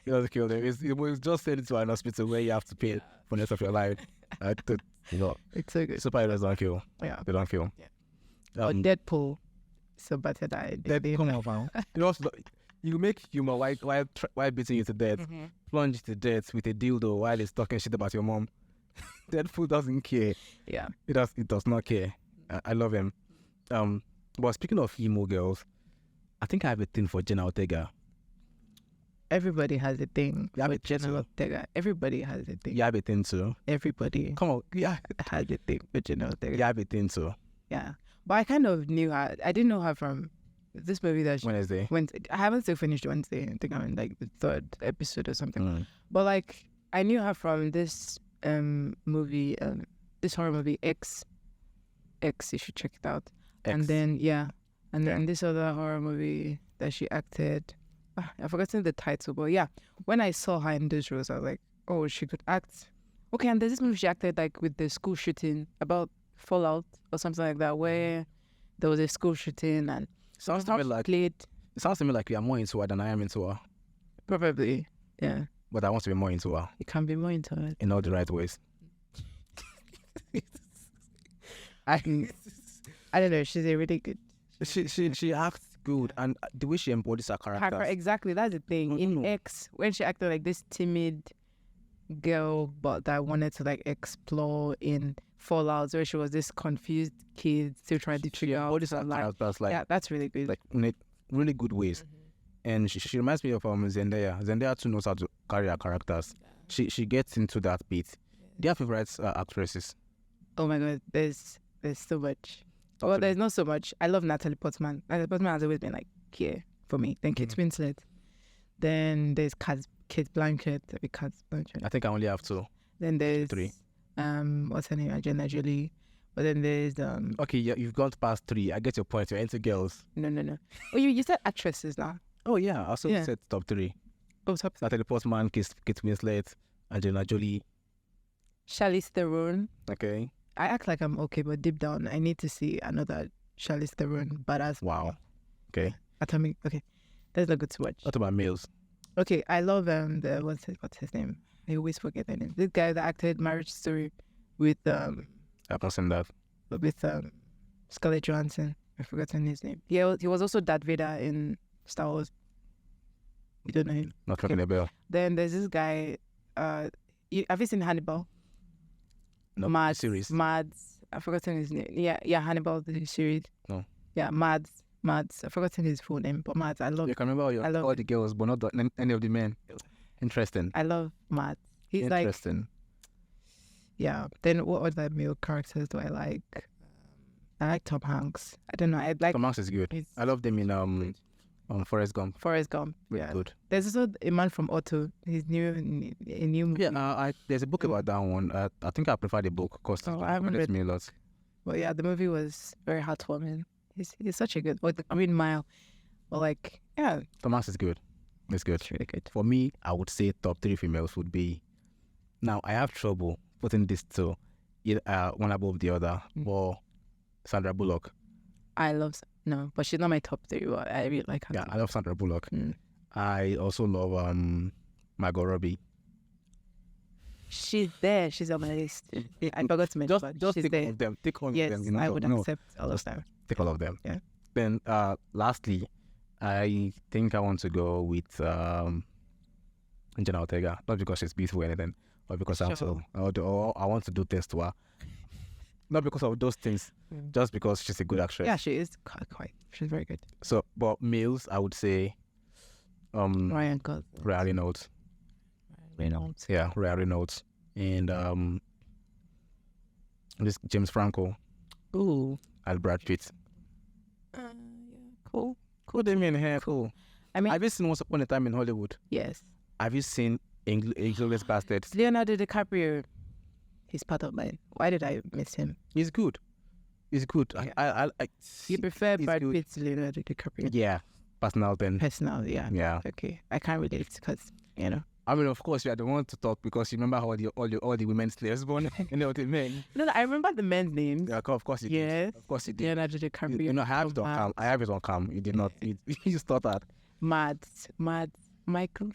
It doesn't kill them. It was just sent to an hospital where you have to pay for the rest of your life. It's so good. Superheroes don't kill. Yeah. They don't kill. Yeah. Or Deadpool. So better died. Come on, man. You make humor while beating you to death. Plunge you to death with a dildo while he's talking shit about your mom. Deadpool doesn't care. Yeah. It does not care. I love him. But speaking of emo girls, I think I have a thing for Jenna Ortega. Everybody has a thing You have for a thing Jenna too? Ortega. Everybody has a thing. You have a thing too. Everybody Come on, yeah. has a thing for Jenna Ortega. You have a thing too. Yeah. But I kind of knew her. I didn't know her from this movie that she Wednesday. I haven't still finished Wednesday. I think I'm in like the 3rd episode or something. Mm. But like I knew her from this movie, this horror movie X. You should check it out. And then then this other horror movie that she acted. I've forgotten the title, but yeah, when I saw her in those roles, I was like, oh, she could act. Okay, and there's this movie she acted like with the school shooting about Fallout or something like that, where there was a school shooting and Sounds to me like played. It sounds to me like you are more into her than I am into her. Probably, yeah. But I want to be more into her You can be more into it. in all the right ways. I don't know. She's a really good. She acts good, and the way she embodies her character. Exactly, that's the thing. In No. X, when she acted like this timid girl, but that wanted to like explore in Fallout, where she was this confused kid still trying to figure out embodies her her life. characters like Yeah, that's really good. like in really good ways. And she reminds me of Zendaya. Zendaya too knows how to carry her characters. She gets into that beat. Do you have favorite actresses? Oh my god, there's so much. Well, there's not so much. I love Natalie Portman. Natalie Portman has always been like here for me. Then Kate Winslet. Then there's Kate Blanchett. I think I only have 2. Then there's 3. What's her name? Angelina Jolie. But then there's Okay, you've gone past 3. I get your point. You're into girls. No. Oh, you said actresses now. Oh yeah, I also said top 3. Oh, top. Natalie Portman, Kate Winslet, Angelina Jolie. Charlize Theron. Okay. I act like I'm okay, but deep down, I need to see another Charlize Theron badass. Wow. Okay. Atomic. Okay, that's not good to watch. What about males? Okay, I love what's his name? I always forget the name. This guy that acted Marriage Story with I've not seen that. Scarlett Johansson. I've forgotten his name. He was also Darth Vader in Star Wars. You don't know him? Not ringing a bell. Then there's this guy. Have you seen Hannibal? No, Mads. series. Mads. I've forgotten his name. Yeah, Hannibal, the series. No. Yeah, Mads. I've forgotten his full name, but Mads, I love. You can remember all the girls, but not any of the men. Interesting. I love Mads. He's like. Interesting. Yeah. Then what other male characters do I like? I like Tom Hanks. I don't know. I like Tom Hanks is good. I love them in Forrest Gump. Forrest Gump. Really Yeah. good. There's also a man from Otto. He's a new movie. Yeah. There's a book about that one. I think I prefer the book because I haven't read. me a lot. But yeah, the movie was very heartwarming. He's such a good. Or the Green Mile. But like, yeah, Tom Hanks is good. It's good. it's really good. For me, I would say top 3 females would be. Now I have trouble putting this to one above the other. Or Sandra Bullock. But she's not my top 3. But I really like her. Yeah, I love Sandra Bullock. Mm. I also love Margot Robbie. She's there. She's on my list. I forgot to mention. Just she's take there. all of them. Take all of Yes, them. You know, I would accept all of them. Take all of them. Yeah. Then lastly, I think I want to go with Jenna Ortega. Not because she's beautiful or anything, but because I want to do things to her. Not because of those things, just because she's a good actress. Yeah, she is quite. She's very good. So, but males, I would say Ryan Gosling. Reynolds. Reynolds. Yeah, Reynolds. And this James Franco Ooh. and Brad Pitt. Yeah, cool. What do you mean here? Cool. I mean, Have you seen Once Upon a Time in Hollywood? yes. Have you seen Inglourious Bastards? Leonardo DiCaprio. He's part of mine. Why did I miss him? He's good. He's good. Yeah. I You prefer he's Brad good. Pitt to Leonardo DiCaprio? Yeah, personal then. Personally, yeah. Yeah. Okay. I can't relate because, I mean, of course, you are the one to talk because you remember how all the women slaves born. You know what I mean? No, I remember the men's names. Yeah, of course you did. Yes. Of course you did. Leonardo DiCaprio. I have it on cam. I have it on cam. You did not. You just thought that. Mads. Michael.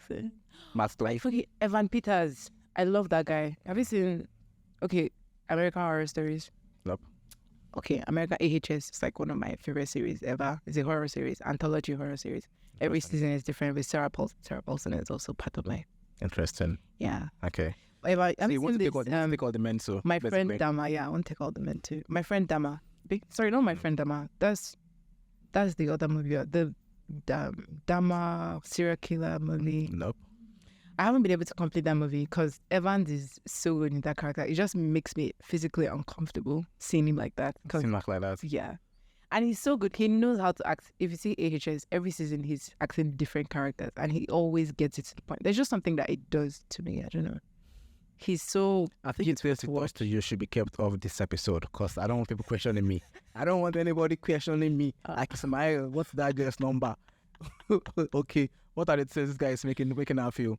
Matt I Stone. forget Evan Peters. I love that guy. Have you seen? Okay, American Horror Stories. Nope. Okay, American AHS is like one of my favorite series ever. It's a horror series, anthology horror series. Every season is different. With Sarah Paulson. Sarah Paulson is also part of my. Interesting. Yeah. Okay. Have So you you want seen to this? take all the men, so My friend basically. Dama. Yeah, I want to take all the men too. My friend Dama. Sorry, not my friend Dama. That's the other movie. The Dama serial killer movie. Nope. I haven't been able to complete that movie because Evans is so good in that character. It just makes me physically uncomfortable seeing him like that. Seem like that. Yeah. And he's so good. He knows how to act. If you see AHS, every season he's acting different characters and he always gets it to the point. There's just something that it does to me. I don't know. He's so I think it's best to you should be kept off this episode because I don't want people questioning me. I don't want anybody questioning me. Like, Ismail, what's that girl's number? Okay, what are the things this guy is making out of you?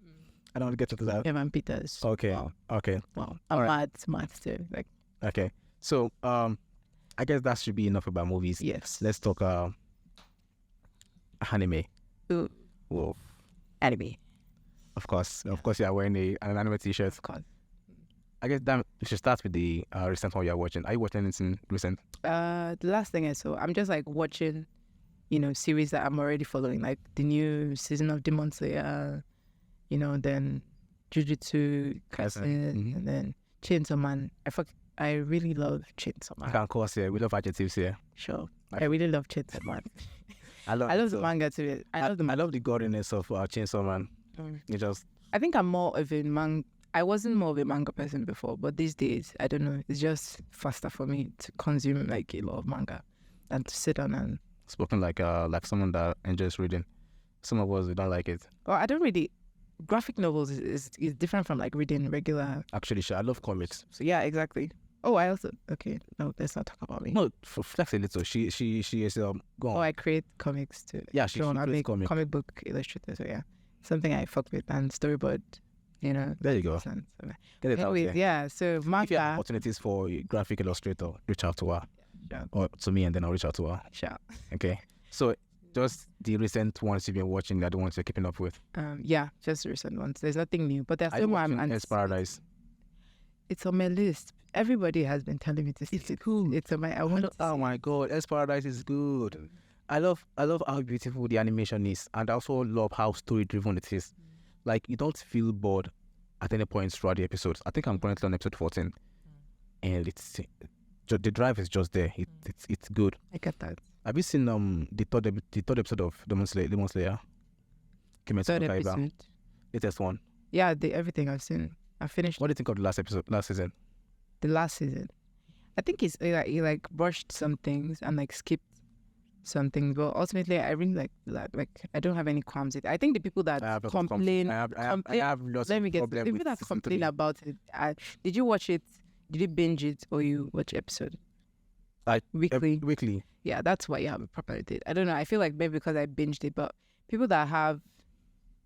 I don't want to get into that. Evan Peters. Okay, Wow. okay, Wow. I'm mad too. Like, okay. So, I guess that should be enough about movies. yes. Let's talk anime. Ooh, Whoa. anime. Of course, you are wearing an anime t-shirt. Of course. I guess that we should start with the recent one you're watching. Are you watching anything recent? The last thing I saw, I'm just like watching, series that I'm already following, like the new season of Demon Slayer, then Jujutsu, Kaisen, Mhm. and then Chainsaw Man. I really love Chainsaw I Man. can course here. We love adjectives here. Sure. I really love Chainsaw Man. I love the manga too. I love the I manga. love the godliness of Chainsaw Man. It just I think I'm more of a manga. I wasn't more of a manga person before, but these days, I don't know. It's just faster for me to consume like a lot of manga than to sit down and. spoken like someone that enjoys reading. Some of us we don't like it. Well, I don't really. Graphic novels is different from like reading regular. Actually, sure, I love comics. So yeah, exactly. Oh, I also no. Let's not talk about me. No, flex a little. She is go on. Oh, I create comics too. Yeah, she I creates make comics. comic book illustrator. So yeah, something I fuck with and storyboard. There you go. So, Get it out anyways, there. yeah. So If you have manga. opportunities for a graphic illustrator, reach out to her Yeah, or to me, and then I'll reach out to her. sure. Okay. So just the recent ones you've been watching, the ones you're keeping up with. Yeah, just recent ones. There's nothing new, but there's I still one. watching S Paradise. It's on my list. Everybody has been telling me to see it. Cool. It's on my. I want. Oh my god, S Paradise is good. I love how beautiful the animation is, and I also love how story driven it is. Like you don't feel bored at any point throughout the episodes. I think I'm currently on episode 14, and the drive is just there. It's good. I get that. Have you seen the third episode of Demon Slayer? Kimetsu Third no Yaiba, episode. latest one. Yeah, everything I've seen. I finished What do you think of the last season? the last season. I think he like brushed some things and like skipped some things, but ultimately I really like that. Like I don't have any qualms with it. I think the people that I have lots of complain, I have lots let of me get problems the people with that season complain 3. about it. Did you watch it? Did you binge it or you watch episode? Like Weekly. weekly. Yeah, that's why you have a problem with it. I don't know. I feel like maybe because I binged it, but people that have,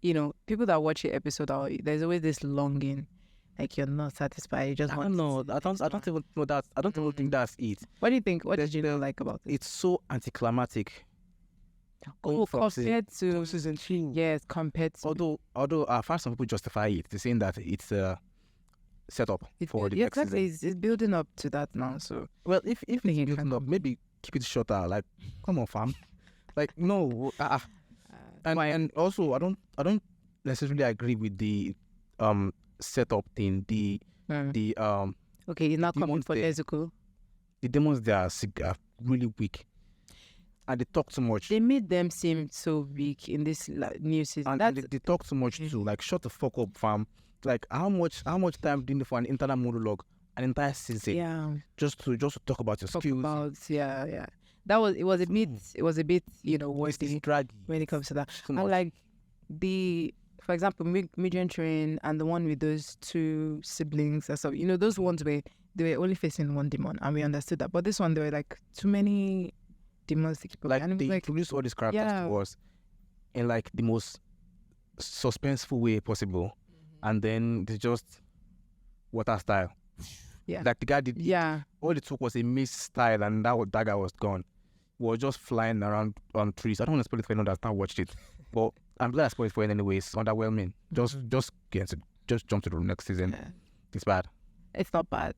people that watch the episode, there's always this longing, like you're not satisfied. You just I want. don't know. I don't even know that. I don't even think that's it. What do you think? What did you not like about it? It's so anticlimactic. Oh, compared to season 3. yes, compared to Although I find some people justify it. They're saying that it's set up for the yeah, next exactly. season. It's building up to that now. So Well, if it's Thinking building can up, maybe keep it shorter. Like, come on, fam. Like, no. And also, I don't necessarily agree with the setup thing. The okay, you're not coming demons for there. Nezuko. the demons there are really weak, and they talk too much. They made them seem so weak in this new season. And they talk too much too. Like, shut the fuck up, fam. Like, how much time do you need for an internal monologue, an entire season, yeah. just to talk about your Talk skills? about yeah. It was a bit It's worthy draggy. when it comes to that. Too And much. like for example, Midgen Train and the one with those two siblings and stuff. Those ones where they were only facing one demon, and we understood that. But this one, there were like too many demons to keep up. Like, And it was they like, introduce all these characters yeah. to us in like the most suspenseful way possible, and then they just water style. Yeah. Like the guy did. yeah, All it took was a mist style, and that guy was gone. He was just flying around on trees. I don't want to spoil it for anyone that's not watched it, but I'm glad I spoiled it for it anyways. Underwhelming. Just jump to the next season. Yeah. It's bad. It's not bad.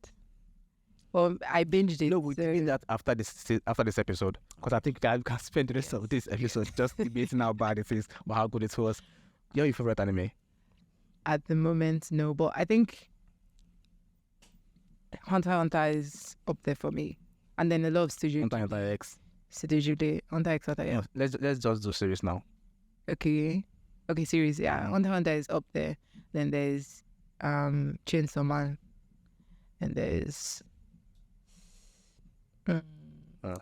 Well, I binged it. No, we're so- doing that after this episode, because I think I can spend the rest of this episode just debating how bad it is, but how good it was. Your favorite anime? At the moment, no, but I think Hunter x Hunter is up there for me. And then a lot of Studio Hunter X. Ghibli. Hunter x Hunter, yeah. No, let's just do series now. Okay, series, yeah. Hunter x Hunter is up there. Then there's Chainsaw Man. And there's...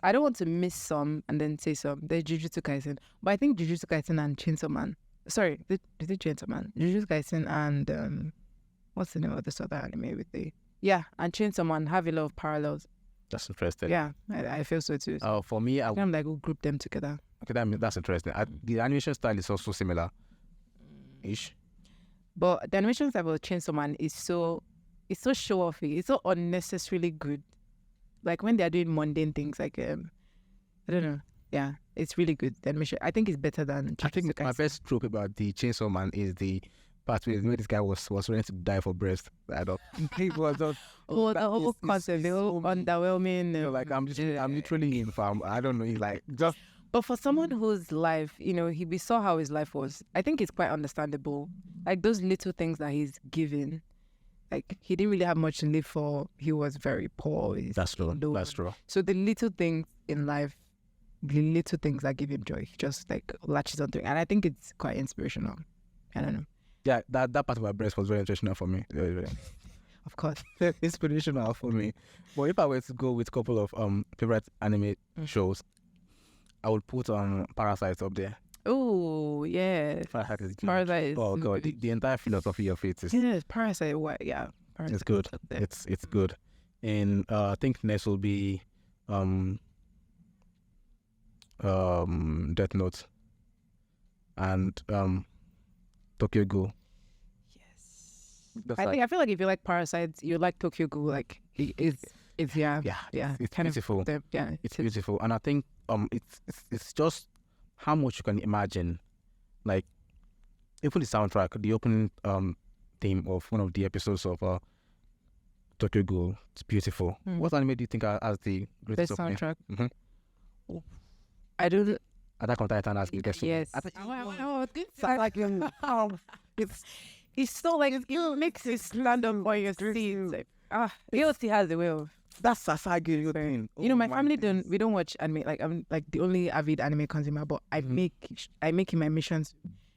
I don't want to miss some and then say some. There's Jujutsu Kaisen. But I think Jujutsu Kaisen and Chainsaw Man... Sorry, is it Chainsaw Man? Jujutsu Kaisen and... what's the name of this other anime with the... Yeah, and Chainsaw Man have a lot of parallels. That's interesting. Yeah, I feel so too. For me, I'm like, we'll group them together. okay, that's interesting. The animation style is also similar. Ish. But the animation style of Chainsaw Man is so show-offy. It's so unnecessarily good. Like when they're doing mundane things, like I don't know. Yeah, it's really good. The animation, I think, it's better than. I think Jujutsu my Kaisen. best trope about the Chainsaw Man is the part where this guy was ready to die for breast. I don't. It was just, Oh, the that whole is concept, the whole so underwhelming. you know, like I'm literally in farm. I don't know. He's like just. But for someone whose life, we saw how his life was. I think it's quite understandable. Like those little things that he's given. Like he didn't really have much to live for. He was very poor. That's true. alone. That's true. So the little things in life, the little things that give him joy, he just like latches onto it. And I think it's quite inspirational. I don't know. Yeah, that part of my breast was very inspirational for me. Of course. Inspirational for me. But if I were to go with a couple of favorite anime shows, I would put Parasyte up there. Oh, yeah. Parasyte is huge. Parasyte is Oh god, the entire philosophy of it is yes, Parasyte. What? Yeah, Parasyte it's good. is up there. It's good. And I think next will be Death Note and Tokyo Ghoul. Yes. I feel like if you like Parasites, you like Tokyo Ghoul. Like it's yeah. It's kind of beautiful. yeah, It's beautiful, and I think it's just how much you can imagine, like even the soundtrack, the opening theme of one of the episodes of Tokyo Ghoul. It's beautiful. What anime do you think has the greatest best opening? soundtrack. Mm-hmm. I don't. Attack on Titan has the best. Yes. It's so like it makes it stand up on your seat. AOT has the way of. That's Sasagi thing. My family we don't watch anime. Like I'm like the only avid anime consumer, but I make it my missions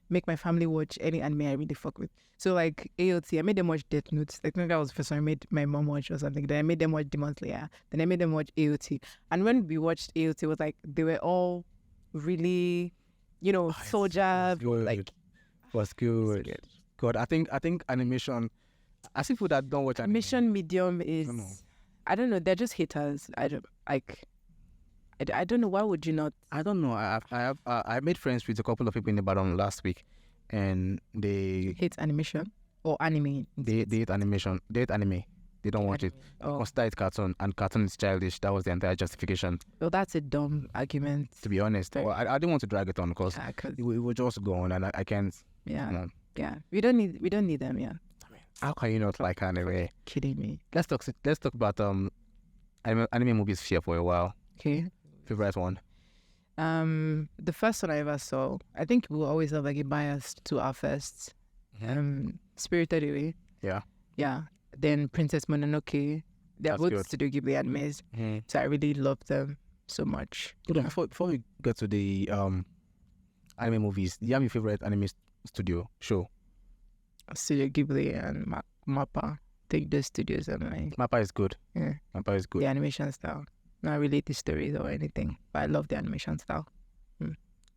make my family watch any anime I really fuck with. So like AOT, I made them watch Death Note. I think that was the first one I made my mom watch or something. Then I made them watch Demon Slayer. Then I made them watch AOT. And when we watched AOT, it was like they were all really, soldier like. Was good. God, I think animation. As people that don't watch animation medium is. I don't know. They're just haters. I don't know. Why would you not? I don't know. I made friends with a couple of people in Ibadan last week, and they hate animation or anime. They hate animation. They hate anime. They don't watch it. Oh. Consider it cartoon, and cartoon is childish. That was the entire justification. Well, that's a dumb argument. To be honest, well, I didn't want to drag it on because it will just go on, and I can't. Yeah. Yeah. We don't need them. Yeah. How can you not like anime? Kidding me. Let's talk about anime movies here for a while. Okay. Favorite one? The first one I ever saw, I think we'll always have like a bias to our first. Spirited Away. Yeah. Yeah. Then Princess Mononoke. They're both Studio Ghibli animes. So I really love them so much. Hold on, before we get to the anime movies, do you have your favorite anime studio show? Studio Ghibli and MAPPA. I think those studios are my... MAPPA is good. Yeah. MAPPA is good. The animation style. Not relate to stories or anything, but I love the animation style.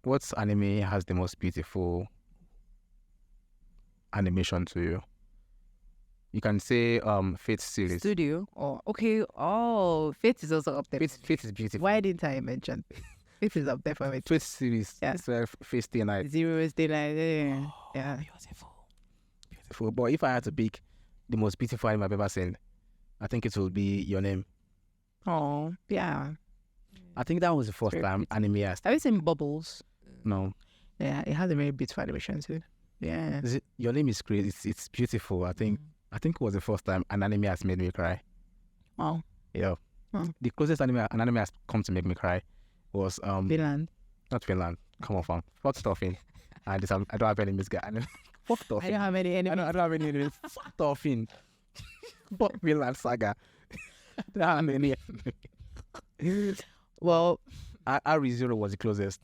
What anime has the most beautiful animation to you? You can say Fate series. Studio? Fate is also up there. Fate is beautiful. Why didn't I mention Fate is up there for me. Fate series. Yeah. It's where Fate Stay Night. Zero Stay Night. Yeah. Beautiful. But if I had to pick the most beautiful anime I've ever seen, I think it will be Your Name. Oh, yeah. I think that was the first time anime has... Have you seen Bubbles? No. Yeah, it has a very beautiful animation too. Yeah. Your Name is Crazy. It's beautiful. I think it was the first time an anime has made me cry. Wow. Yeah. Oh. The closest an anime has come to make me cry was Finland. not Finland. Come on, fam. Fuck Dolphin. I don't have any misguided. Fuck Dolphin. I don't have any enemies. I don't have any enemies. Fuck Dolphin. Fuck Finland Saga. I don't have any enemies. Well, ReZero was the closest.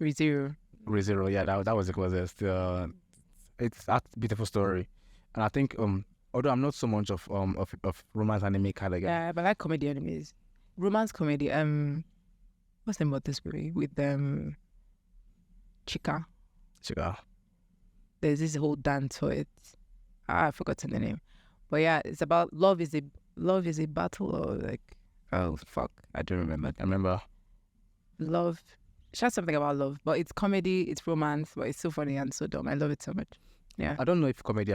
ReZero. ReZero, yeah, that was the closest. It's a beautiful story, and I think although I'm not so much of romance anime kind of guy. Yeah, but I like comedy animes. Romance comedy. What's the name of this movie with Chica? Chica. There's this whole dance for it. I've forgotten the name, but yeah, it's about love is a battle, or like, oh fuck, I don't remember. I remember. Love. She has something about love, but it's comedy, it's romance, but it's so funny and so dumb. I love it so much. Yeah. I don't know if comedy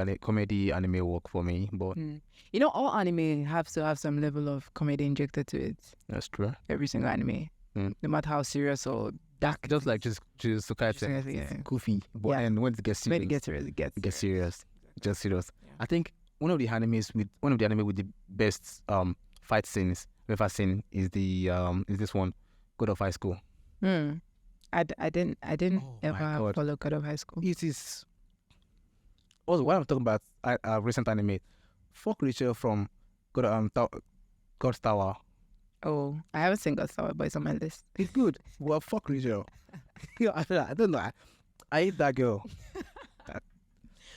anime work for me, but you know, all anime have to have some level of comedy injected to it. that's true. Every single anime, no matter how serious or dark. Just like just to kind of Yeah. goofy, but Yeah. and when it gets serious, When it gets serious, it gets serious. Just serious. Yeah. I think one of the anime with the best fight scenes I've ever seen is this one, God of High School. I didn't Oh my ever God. follow God of High School. It is. Also, while I'm talking about recent anime, fuck Rachel from God's Tower. Oh, I haven't seen God's Tower, but it's on my list. It's good. Well, fuck Rachel. Yeah, I don't know. I hate that girl.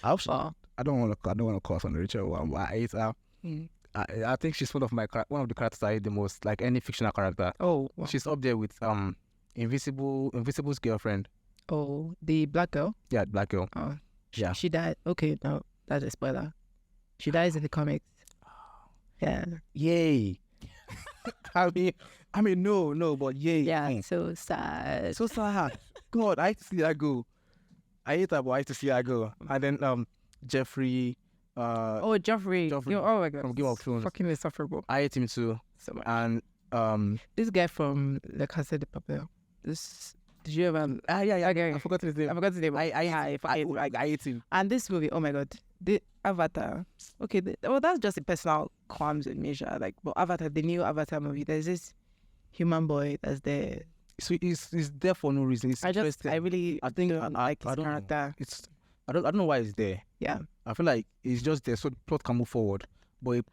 Wow. I don't want to curse on Rachel. I hate her. I think she's one of the characters I hate the most. Like any fictional character, Oh, wow. she's up there with Invisible's girlfriend. Oh, the black girl. Yeah, black girl. Oh, Yeah. She died. Okay, no, that's a spoiler. She dies in the comics. Yeah. Yay. I mean, no, but yay. Yeah. So sad. So sad. God, I hate to see that go. I hate that, but I hate to see that go. And then Jeffrey. Oh, Joffrey. Oh my God. from Game of Thrones. Fucking insufferable. I hate him too. So much. And This guy from Le Casa de Papel. Did you ever? yeah. Okay. I forgot his name. I forgot his name. I hate him. And this movie, oh my God, the Avatar. Okay, that's just a personal qualms with me, sha. Like, but Avatar, the new Avatar movie, there's this human boy that's there. So he's there for no reason. I think don't like his I don't know. character. I don't know why he's there. Yeah, I feel like he's just there so the plot can move forward. But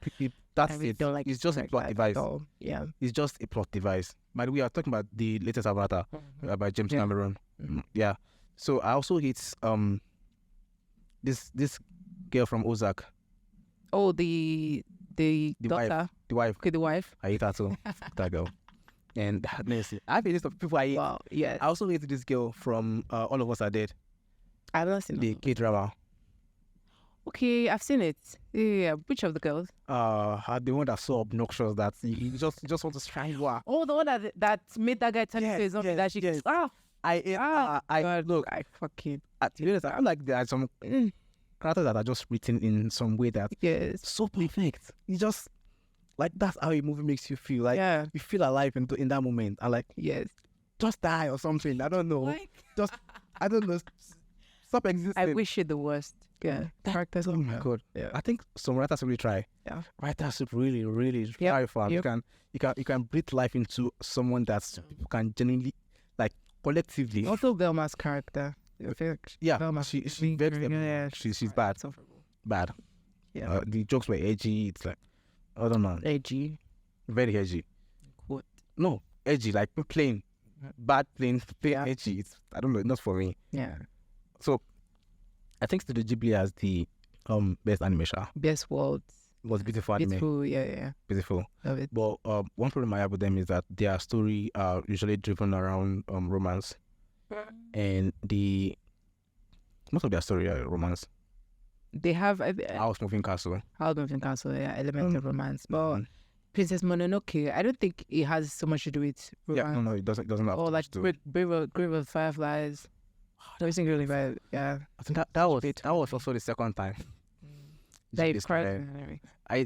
that's I really it. don't like It's his just a plot character device. at all. Yeah. It's just a plot device. By the way, we are talking about the latest Avatar by James Yeah. Cameron. Yeah. So I also hate this girl from Ozark, Oh, the daughter. the wife. Okay, the wife. I hate her too. Fuck that girl. And honestly, I have a list of people I hate. Wow. Yeah. I also hate this girl from All of Us Are Dead, I've not seen the it. K-drama. Okay, I've seen it. Yeah. Which of the girls? The one that's so obnoxious that you just want to strangle her. Oh, the one that made that guy turn into a zombie. That she. yes. Ah. I God, look. I fucking. To be honest, I feel like there are some characters that are just written in some way that Yes. so perfect. It's just like that's how a movie makes you feel. Like Yeah. you feel alive in that moment, and like Yes. just die or something. I don't know. Like, Just I don't know. Stop existing. I wish you the worst. Yeah. Characters. Oh my God. Yeah. I think some writers really try. Yeah. Writers really try for. Yep. You can breathe life into someone that people can genuinely like collectively. Also, Velma's character. I feel like Yeah, Velma. she's very Yeah. she's bad. Insufferable. Bad. Yeah. The jokes were edgy. It's like I don't know. AG. Very edgy. What? No, edgy, like plain. Bad, plain Yeah. edgy. I don't know, not for me. Yeah. So I think Studio Ghibli has the best animation. Best world. It was beautiful anime. Beautiful. Yeah. Beautiful. Love it. But one problem I have with them is that their story are usually driven around romance. And most of their story are romance. They have House Moving Castle. House Moving Castle, yeah, element of romance. But Mhm. Princess Mononoke, I don't think it has so much to do with romance. Yeah, no, it doesn't have Or to like do. Grave of Fireflies. Everything really bad. Yeah. I think that was also the second time. They This cried.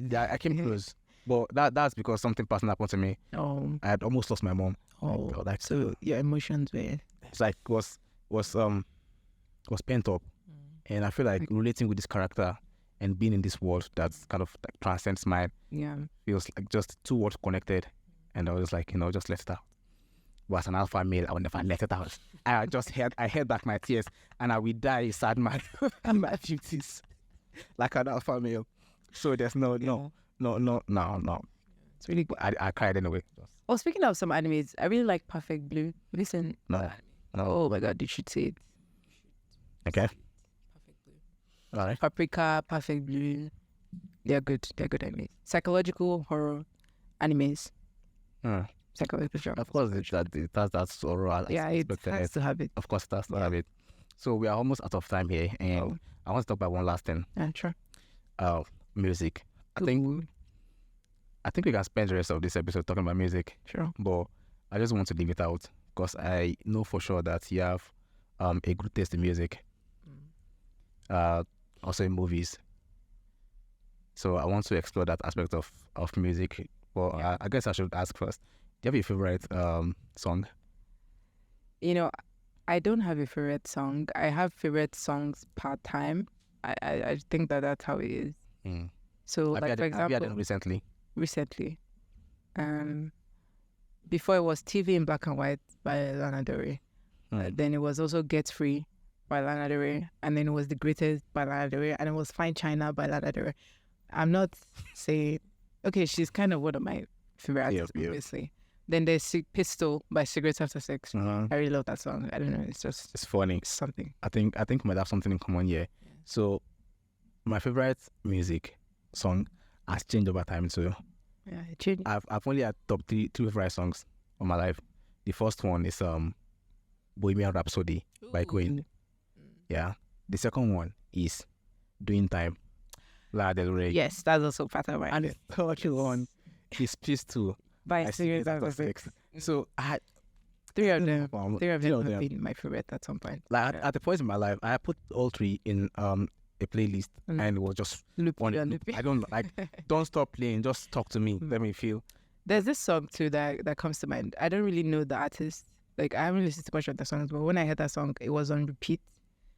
guy- I came close, but that's because something personal happened to me. Oh. I had almost lost my mom. Oh. God, like So your emotions were. it's like was was pent up, and I feel like relating with this character and being in this world that's kind of like transcends mine Yeah. feels like just two worlds connected, and I was like, just let it out. But as an alpha male, I would never let it out. I held back my tears, and I will die a sad man in my 50s, like an alpha male. So there's no. It's really good. I cried anyway. Oh, speaking of some animes, I really like Perfect Blue. Listen. No. Oh my God, you should see it. Okay. Perfect Blue. All right. Paprika, Perfect Blue. They're good. They're good animes. Psychological horror animes. Psychological genre. Of course, it has that sorrow. Yeah, it has to have it. Of course, it has to have it. So we are almost out of time here, and I want to talk about one last thing. Yeah, sure. Music. I think we can spend the rest of this episode talking about music. Sure. But I just want to leave it out because I know for sure that you have a good taste in music. Also in movies. So I want to explore that aspect of music. Well, I guess I should ask first. Do you have a favorite song? I don't have a favorite song. I have favorite songs part time. I think that's how it is. So, Have like, for you had example, them recently? Before it was TV in Black and White by Lana Del Rey. Then it was also Get Free by Lana Del Rey. And then it was The Greatest by Lana Del Rey. And it was Fine China by Lana Del Rey. I'm not saying... Okay, she's kind of one of my favorite artists, obviously. Then there's Pistol by Cigarettes After Sex. I really love that song. I don't know, it's funny. Something. I think we might have something in common here. So my favorite music song has changed over time too. Yeah, it changed. I've only had top three favorite songs of my life. The first one is Bohemian Rhapsody by Queen. Yeah. The second one is Doing Time, Lana Del Rey. Yes, that's also part of my. And the third one is Pistol by Cigarettes After Sex. So three of them have been my favorite at some point. Like at the point in my life, I put all three in a playlist, and it was just looping. I don't like. Don't stop playing. Just talk to me. Let me feel. There's this song too that comes to mind. I don't really know the artist. Like, I haven't listened to much of the songs, but when I heard that song, it was on repeat,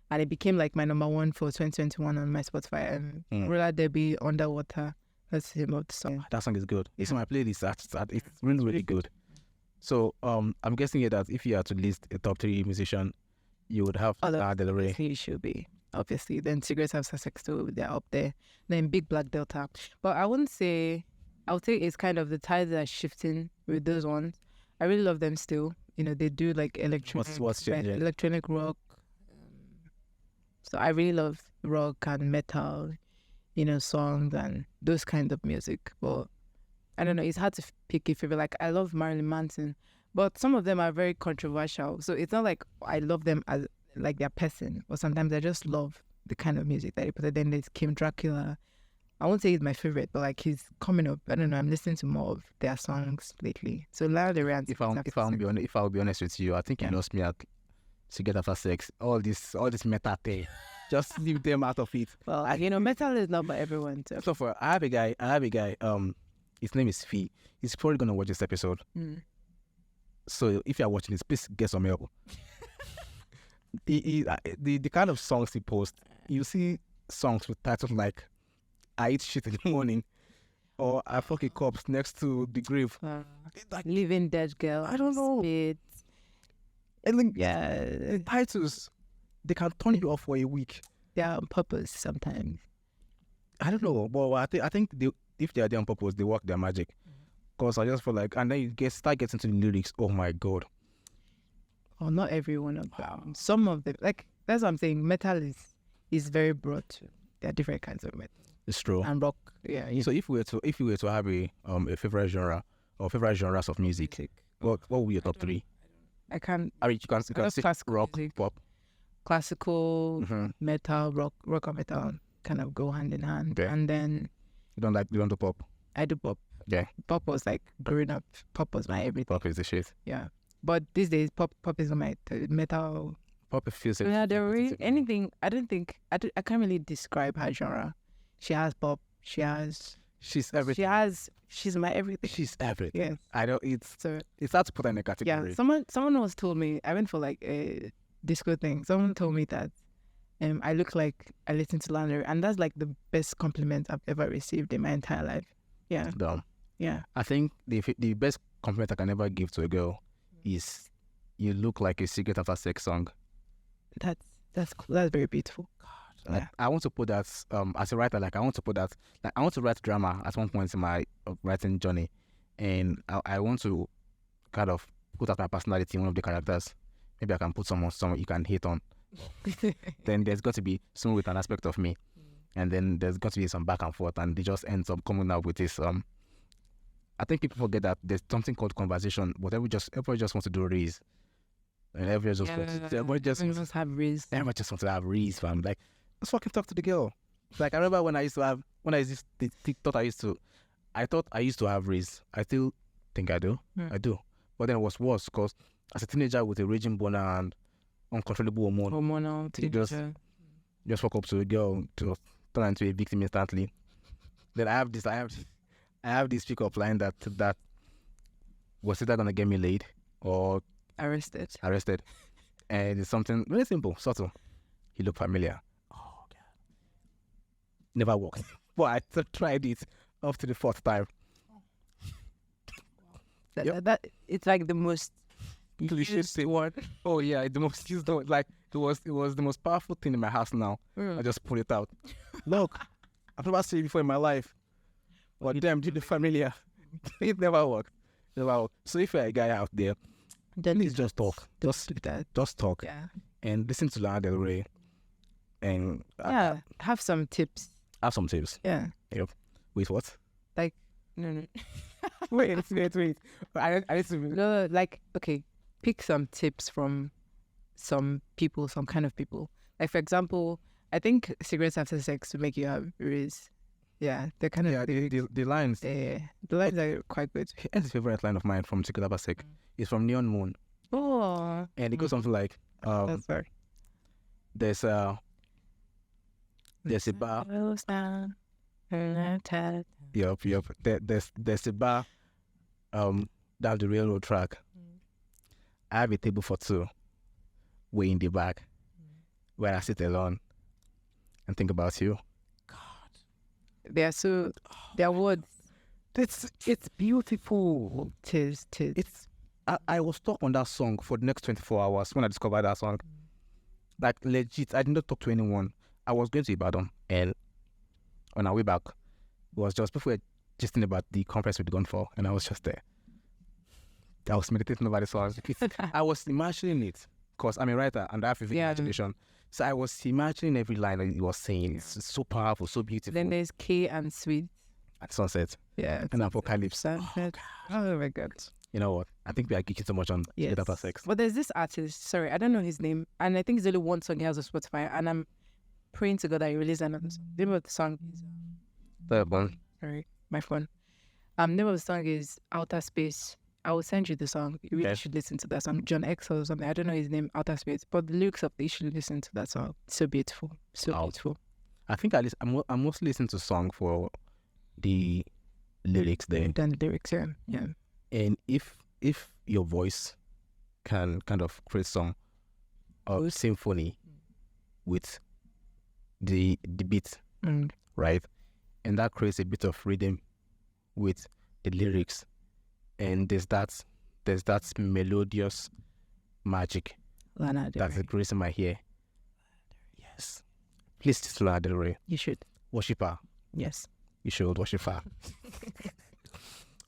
and it became like my number one for 2021 on my Spotify. Roller Derby, Underwater. That's the name of the song. That song is good. It's on my playlist. It's really, really good. So I'm guessing here that if you had to list a top three musician, you would have Lana Del Rey. He should be, obviously. Then Cigarettes After Sex too, they're up there. Then Big Black Delta. But I would say it's kind of the tides are shifting with those ones. I really love them still. They do like electronic rock. So I really love rock and metal, songs and those kinds of music. But I don't know, it's hard to pick a favorite. Like, I love Marilyn Manson, but some of them are very controversial. So it's not like I love them as like their person, or sometimes I just love the kind of music that they put. Then there's Kim Dracula. I won't say he's my favorite, but like he's coming up. I don't know. I'm listening to more of their songs lately. So Lana Del Rey. If I'll be honest with you, I think you lost me at Cigarettes After Sex. All this metal thing. Just leave them out of it. Well, metal is not for everyone. So I have a guy. His name is Fee. He's probably gonna watch this episode. So if you're watching this, please get some help. The kind of songs he posts, you see songs with titles like "I eat shit in the morning" or "I fuck a corpse next to the grave." Like, Living Dead Girl. I don't know. Spit. And then, the titles, they can turn you off for a week. They are on purpose sometimes. I don't know, but I think if they are there on purpose, they work their magic. Because I just feel like, and then you start getting to the lyrics. Oh my God! Oh, not every one of them. Some of them, like, that's what I'm saying. Metal is very broad too. There are different kinds of metal. It's true. And rock. Yeah. So if we were to have a favorite genre or favorite genres of music, what would be your top three? I can't. I mean, you can say rock, music. pop, classical, metal, rock and metal kind of go hand in hand. Okay. And then you don't do pop. I do pop. Yeah. Pop was like growing up. Pop was my everything. Pop is the shit. Yeah. But these days, pop is my metal. Pop feels it. Yeah, there really anything. I can't really describe her genre. She has pop. She's everything. She's my everything. She's everything. Yes. I know it's hard to put her in a category. Yeah. Someone once told me, I went for like a disco thing. Someone told me that I look like I listen to Lana Del Rey, and that's like the best compliment I've ever received in my entire life. Yeah. Dumb. Yeah. I think the best compliment I can ever give to a girl is you look like a cigarette after sex song. That's cool. That's very beautiful. Like, Yeah. I want to put that as a writer. Like I want to put that. Like I want to write drama at one point in my writing journey, and I want to kind of put out my personality in one of the characters. Maybe I can put someone you can hate on. Then there's got to be someone with an aspect of me, and then there's got to be some back and forth, and they just ends up coming out with this. I think people forget that there's something called conversation, but everybody just wants to do reads. And everybody just wants to have Riz. everybody just wants to have reads, fam. Like, let's fucking talk to the girl. Like, I remember when I thought I used to have reads. I still think I do. I do. But then it was worse because as a teenager with a raging boner and uncontrollable Hormonal teenager. just walk up to a girl to turn into a victim instantly. Then I have this pickup line that was either gonna get me laid or Arrested. And it's something very simple, subtle. He looked familiar. Oh God. Never worked. But I tried it up to the fourth time. That it's like the most used one. Oh yeah, the most used one. Like it was the most powerful thing in my house now. I just pulled it out. Look, I've never seen it before in my life. But damn, did the familiar. It never worked. So if you're a guy out there, please just talk. Just do that. Just talk. Yeah. And listen to Lana Del Rey. And have some tips. have some tips. Yeah. Yep. Wait, what? Like no. Wait. I need to. No, like okay, pick some tips from some people, some kind of people. Like for example, I think cigarettes after sex to make you have Riz. Yeah, they're kind of the lines. the lines are quite good. Here's a favorite line of mine from Cigarette After Sex. It's from Neon Moon, Oh, and it goes something like, that's right. "There's a bar." Yup. There's a bar down the railroad track. I have a table for two, way in the back, where I sit alone and think about you. They're words. It's beautiful. Tis. I was stuck on that song for the next 24 hours when I discovered that song. Like legit, I did not talk to anyone. I was going to Ibadan, and on our way back, it was just before just about the conference we'd gone for, and I was just there. I was meditating over the song. I was imagining it because I'm a writer and I have vivid imagination. So I was imagining every line that he was saying. It's so powerful, so beautiful. Then there's K and Sweet. At sunset. Yeah. And Apocalypse. Sunset. Oh my God. You know what? I think we are geeking so much on Cigarette After Sex. But there's this artist, sorry, I don't know his name, and I think it's only one song he has on Spotify, and I'm praying to God that he release another song. The name of the song is Third one. sorry, my phone. Name of the song is Outer Space. I will send you the song. You really should listen to that song. John X or something. I don't know his name, Outer Space. But the lyrics of you should listen to that song. So beautiful. Beautiful. I think I'm mostly listening to song for the lyrics there. Than the lyrics, yeah. And if your voice can kind of create some symphony with the beat, right? And that creates a bit of rhythm with the lyrics. And there's that melodious magic Lana Del Rey. that's gracing my ear. Yes. Please listen to Lana Del Rey. You should. Worship her. Yes. You should worship her.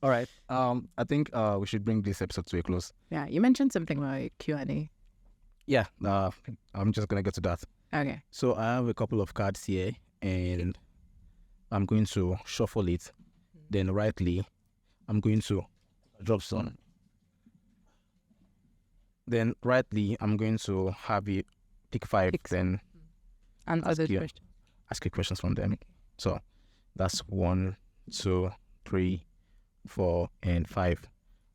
All right. I think we should bring this episode to a close. Yeah. You mentioned something about Q&A. Yeah. I'm just gonna get to that. Okay. So I have a couple of cards here, and I'm going to shuffle it. Then rightly, I'm going to drop some. Then rightly, I'm going to have you pick five. Then answer the question. Ask you questions from them. So that's 1, 2, 3, 4, and 5.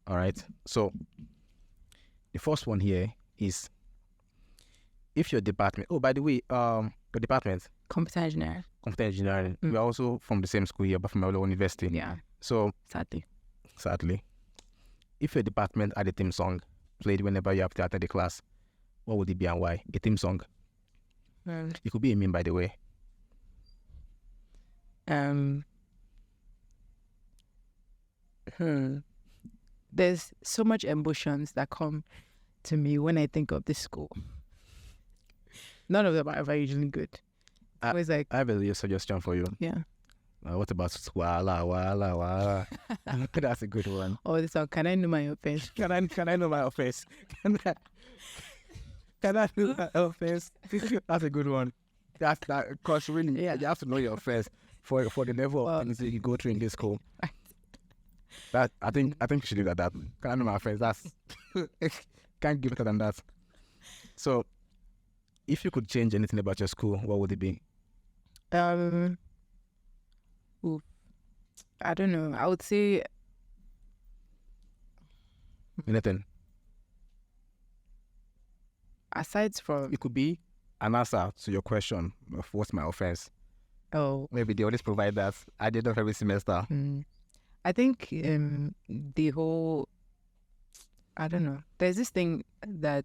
All right. So the first one here is, if your department. Oh, by the way, your department. Computer engineering. Computer engineering. We're also from the same school here, but from our university. Yeah. So sadly, if your department had a theme song played whenever you have to attend the class, what would it be and why? A theme song. It could be a meme, by the way. There's so much emotions that come to me when I think of this school. None of them are ever usually good. It's always like, I have a suggestion for you. yeah. What about wala wala wala? That's a good one. Oh, this one. Can I know my offense? Can I know my offense? Can I know my offense? That's a good one. That's that, because really, Yeah. you have to know your offense for the level of things that you go through in this school. That I think you should do that. Can I know my offense? That's can't give better than that. So, if you could change anything about your school, what would it be? I don't know. I would say Anything. aside from It could be an answer to your question of what's my offense. Maybe they always provide that at the end of every semester. I think the whole, I don't know. There's this thing that,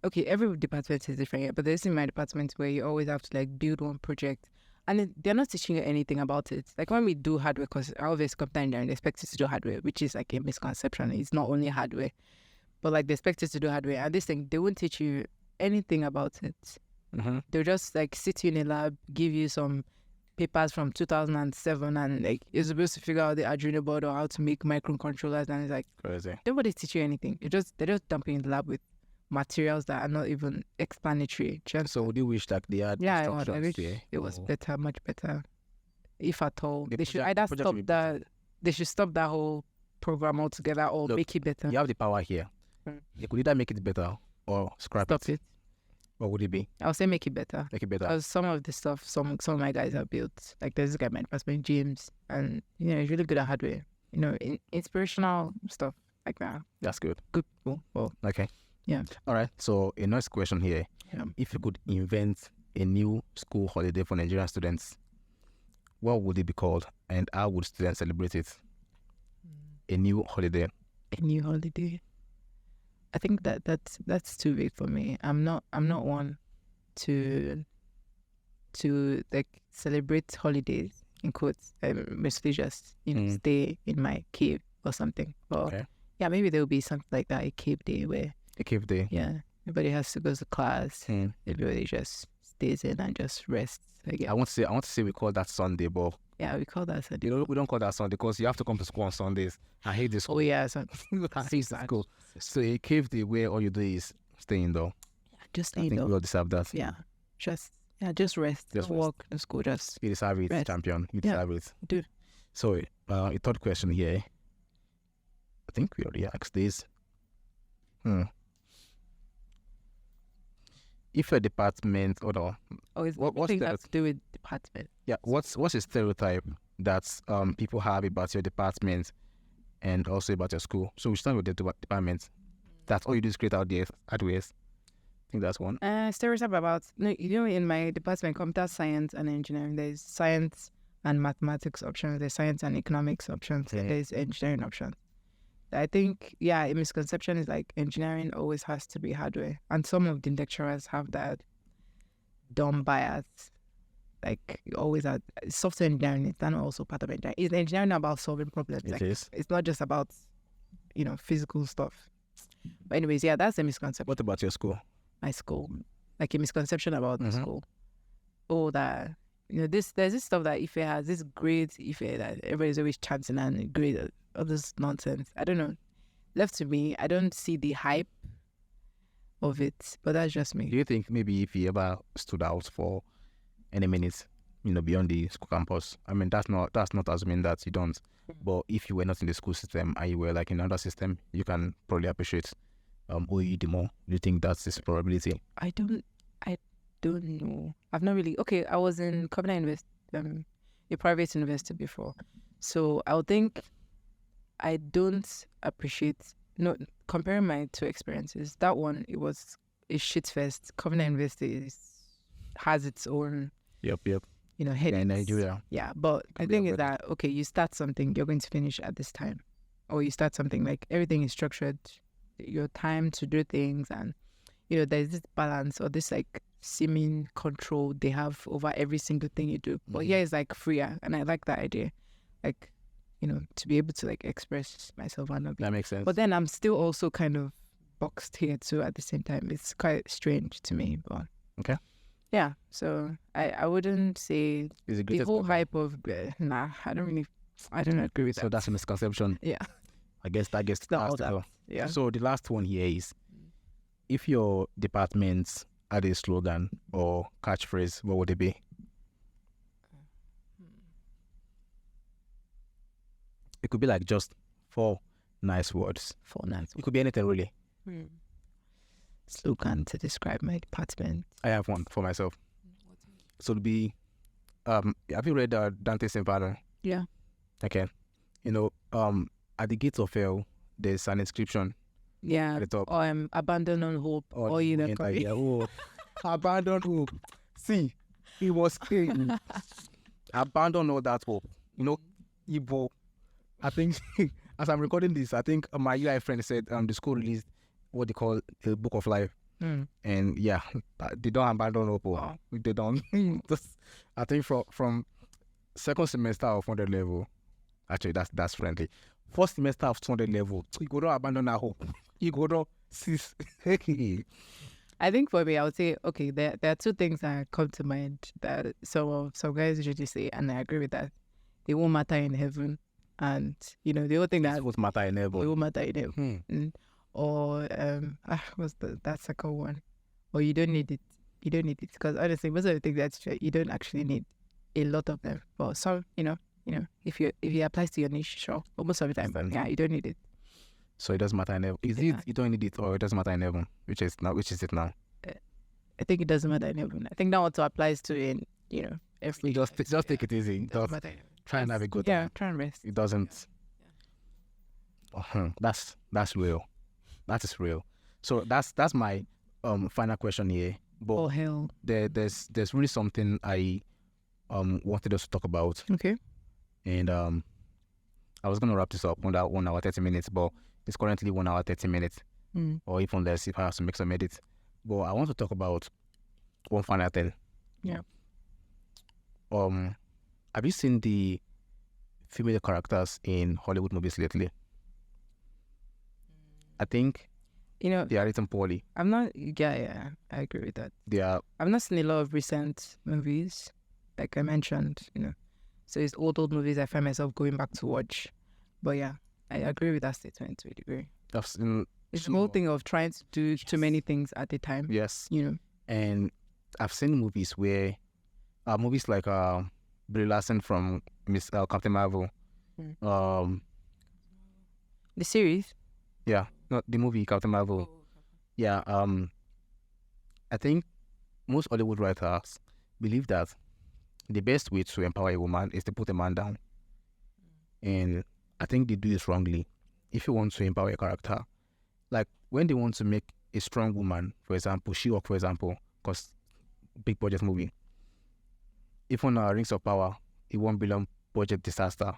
okay, every department is different, but there's in my department where you always have to like build one project, and they're not teaching you anything about it. Like when we do hardware, because obviously computer engineering, they expect us to do hardware, which is like a misconception. It's not only hardware, but like they expect us to do hardware, and this thing they won't teach you anything about it. They'll just like sit you in a lab, give you some papers from 2007, and like you're supposed to figure out the Arduino board or how to make microcontrollers, and it's like Crazy. nobody teach you anything. They're just dumping in the lab with materials that are not even explanatory. So would you wish that they had I wish instructions there? it was better, much better, if at all. The They should project- either project stop will be that. They should stop that whole program altogether, or Look, make it better. You have the power here. You could either make it better or scrap Stop it. What would it be? I'll say make it better. Make it better. Because some of the stuff, some of my guys have built, like there's this guy, my department, James, and he's really good at hardware. Inspirational stuff like that. That's good. Good people. Well, Okay. yeah. All right. So a nice question here. Yeah. If you could invent a new school holiday for Nigerian students, what would it be called, and how would students celebrate it? A new holiday. A new holiday. I think that's too big for me. I'm not one to like celebrate holidays in quotes. Mostly just stay in my cave or something. But Okay. yeah, maybe there will be something like that, a cave day where A cave day. everybody has to go to class. Everybody just stays in and just rests. I want to say we call that Sunday, but Yeah, we call that Sunday. we don't call that Sunday because you have to come to school on Sundays. I hate this school. Oh yeah, I hate this school. So a cave day where all you do is stay indoor. just I think we know. all deserve that. Yeah, just rest. Just Don't walk to school. Just You deserve it, Rest. champion. You Yeah. deserve it. Do. So, a third question here. I think we already asked this. If a department, or no, always what's everything that? has to do with department. Yeah, what's a stereotype that people have about your department and also about your school? So we start with the department. That's all you do is create out the hardwares. I think that's one. Stereotype about in my department, computer science and engineering, there's science and mathematics options, there's science and economics options, Okay. there's engineering options. I think a misconception is like engineering always has to be hardware, and some of the lecturers have that dumb bias. Like always, software engineering is not also part of engineering. Is engineering about solving problems? It Like, is. It's not just about physical stuff. But anyways, that's a misconception. What about your school? My school, like a misconception about the Mhm. school. Oh, that there's this stuff that Ife has, this grade Ife that everybody's always chanting and grade all this nonsense. I don't know. Left to me, I don't see the hype of it, but that's just me. Do you think maybe if you ever stood out for any minutes, beyond the school campus? I mean, that's not assuming that you don't. But if you were not in the school system and you were like in another system, you can probably appreciate OED more. Do you think that's this probability? I don't know. I've not really. Okay, I was in Covenant a private university before, so I would think I don't appreciate. No, comparing my two experiences, that one it was a shit fest. Covenant University has its own, Yep. headaches. Yeah, in Nigeria. Yeah, but the Can be thing is avoided. that you start something, you're going to finish at this time, or you start something like everything is structured, your time to do things, and there's this balance or this like seeming control they have over every single thing you do. But here it's like freer, and I like that idea. Like, to be able to like express myself and not be. That makes sense. But then I'm still also kind of boxed here too at the same time. It's quite strange to me, but Okay. yeah. So I wouldn't say Is it the whole hype of nah. I don't agree with that. So that's a misconception. Yeah. I guess that gets Not all asked that. well. Yeah. So the last one here is, if your department had a slogan or catchphrase, what would it be? It could be like just 4 nice words. 4 nights. It could be anything really. Slogan to describe my department. I have one for myself. So it'd be, have you read Dante's Inferno? Yeah. Okay. At the gates of hell, there's an inscription Yeah. at the top. Or abandon on hope. Or enter here. Oh, abandon hope. See, it was crazy. Abandon all that hope. Igbo. I think, as I'm recording this, I think my UI friend said the school released what they call the Book of Life. And yeah, they don't abandon hope. Wow. They don't. I think from second semester of 100 level, actually that's friendly. First semester of 200 level, you go to abandon our hope. You go to cease. I think for me, I would say, okay, there are 2 things that come to mind that some guys usually say, and I agree with that. They won't matter in heaven. And, the whole thing that... It won't matter in It heaven. won't matter in heaven. Or, what's that second one? Or you don't need it. You don't need it. Because honestly, most of the things that you don't actually need a lot of them. But some, if it applies to your niche, sure. But most of the time, yeah, you don't need it. So it doesn't matter in heaven. Is it you don't need it, or it doesn't matter in heaven? Which is it now? I think it doesn't matter in heaven. I think that also applies to every. Just take it easy. It doesn't matter in heaven. Try and have a good time. time. Try and rest. It doesn't. That's real. That is real. So that's my final question here. But oh hell. There's really something I wanted us to talk about. Okay. And I was gonna wrap this up on that 1 hour 30 minutes, but it's currently 1 hour 30 minutes, or even less if I have to make some edits. But I want to talk about one final thing. Yeah. Have you seen the female characters in Hollywood movies lately? I think they are written poorly. I'm not. Yeah, I agree with that. I've not seen a lot of recent movies, like I mentioned. So it's old movies I find myself going back to watch. But yeah, I agree with that statement to a degree. I've seen it's the whole thing of trying to do too many things at a time. Yes. And I've seen movies where movies like Brie Larson from Miss Captain Marvel. The series? Yeah, not the movie Captain Marvel. Yeah, I think most Hollywood writers believe that the best way to empower a woman is to put a man down. And I think they do this wrongly. If you want to empower a character, like when they want to make a strong woman, for example, She-Hulk, for example, because big budget movie. Even Rings of Power, a $1 billion budget disaster.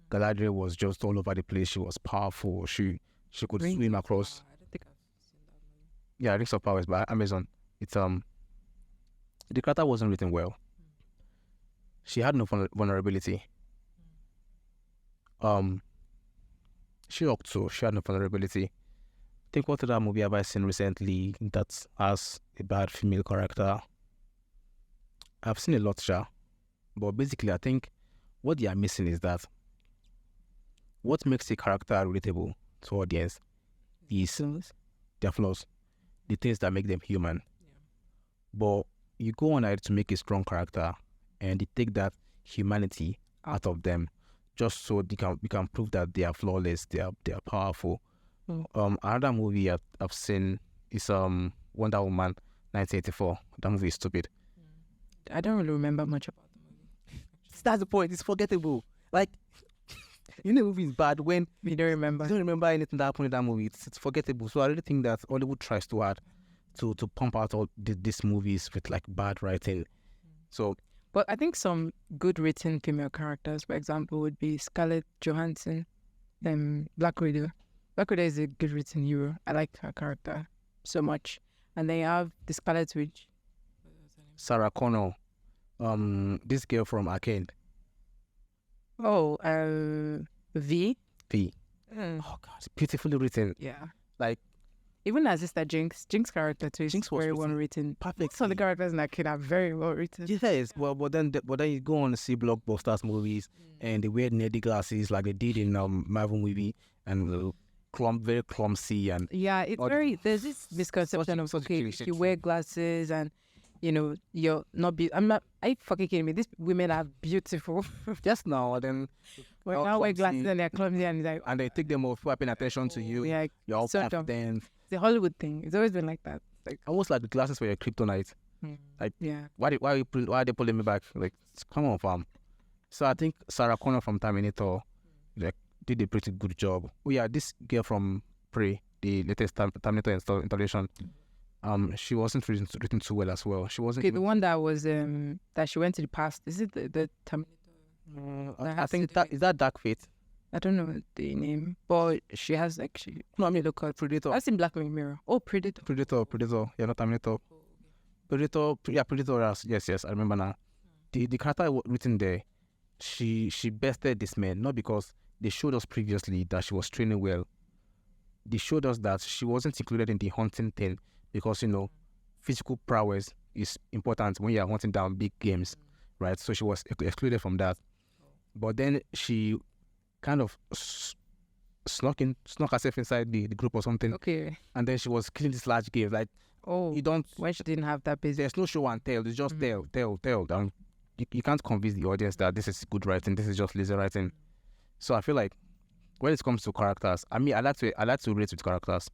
Galadriel was just all over the place. She was powerful. She could swim across. I don't think I've seen that movie. Yeah, Rings of Power is by Amazon. It's the character wasn't written well. She had no vulnerability. She-Hulk too. She had no vulnerability. I think what other movie have I seen recently that has a bad female character? I've seen a lot, sure. But basically, I think what they are missing is that what makes a character relatable to audience is their flaws, the things that make them human. Yeah. But you go on ahead to make a strong character, and they take that humanity out of them, just so we can prove that they are flawless, they are powerful. Another movie I've seen is Wonder Woman 1984. That movie is stupid. I don't really remember much about the movie. That's the point. It's forgettable. Like, the movie is bad when you don't remember. You don't remember anything that happened in that movie. It's forgettable. So I really think that Hollywood tries too hard to pump out all these movies with like bad writing. So, but I think some good written female characters, for example, would be Scarlett Johansson, Black Widow. Black Widow is a good written hero. I like her character so much. And then you have the Scarlet Witch. Sarah Connor, this girl from Arcane. Oh, V. V. Oh God, it's beautifully written. Yeah. Like, even as Sister Jinx character too is Jinx was very written well written. perfectly. Some of the characters in that kid are very well written. Yes, but then you go on to see blockbusters movies and they wear nerdy glasses like they did in Maven movie and very clumsy and Yeah, it's very. There's this misconception of okay, if you wear glasses and you're not. I'm not. Are you fucking kidding me? These women are beautiful. just now then. When I wear glasses and they're clumsy and like, and they take them off without paying attention to you. Yeah, You're all so dumb. then It's a Hollywood thing. It's always been like that. Like almost like the glasses were your kryptonite. Like yeah. why are they pulling me back? Like come on, fam. So I think Sarah Connor from Terminator like did a pretty good job. Oh yeah, this girl from Prey, the latest Terminator installation. She wasn't written too well as well. She wasn't. Okay, the one that was that she went to the past. Is it the Terminator? I think is that Dark Fate. I don't know the name, but she has like No, I mean look at Predator. I've seen Black Mirror. Oh, Predator. Predator. Yeah, not Terminator. Predator. Yeah, Predator. Yes. I remember now. The character written there, she bested this man not because they showed us previously that she was training well. They showed us that she wasn't included in the hunting thing because physical prowess is important when you are hunting down big games, right? So she was excluded from that. But then she kind of snuck herself inside the group or something. Okay. And then she was killing this large game. Like, you don't. When she didn't have that business. There's no show and tell. It's just tell. You can't convince the audience that this is good writing. This is just lazy writing. So I feel like when it comes to characters, I mean, I like to relate with characters.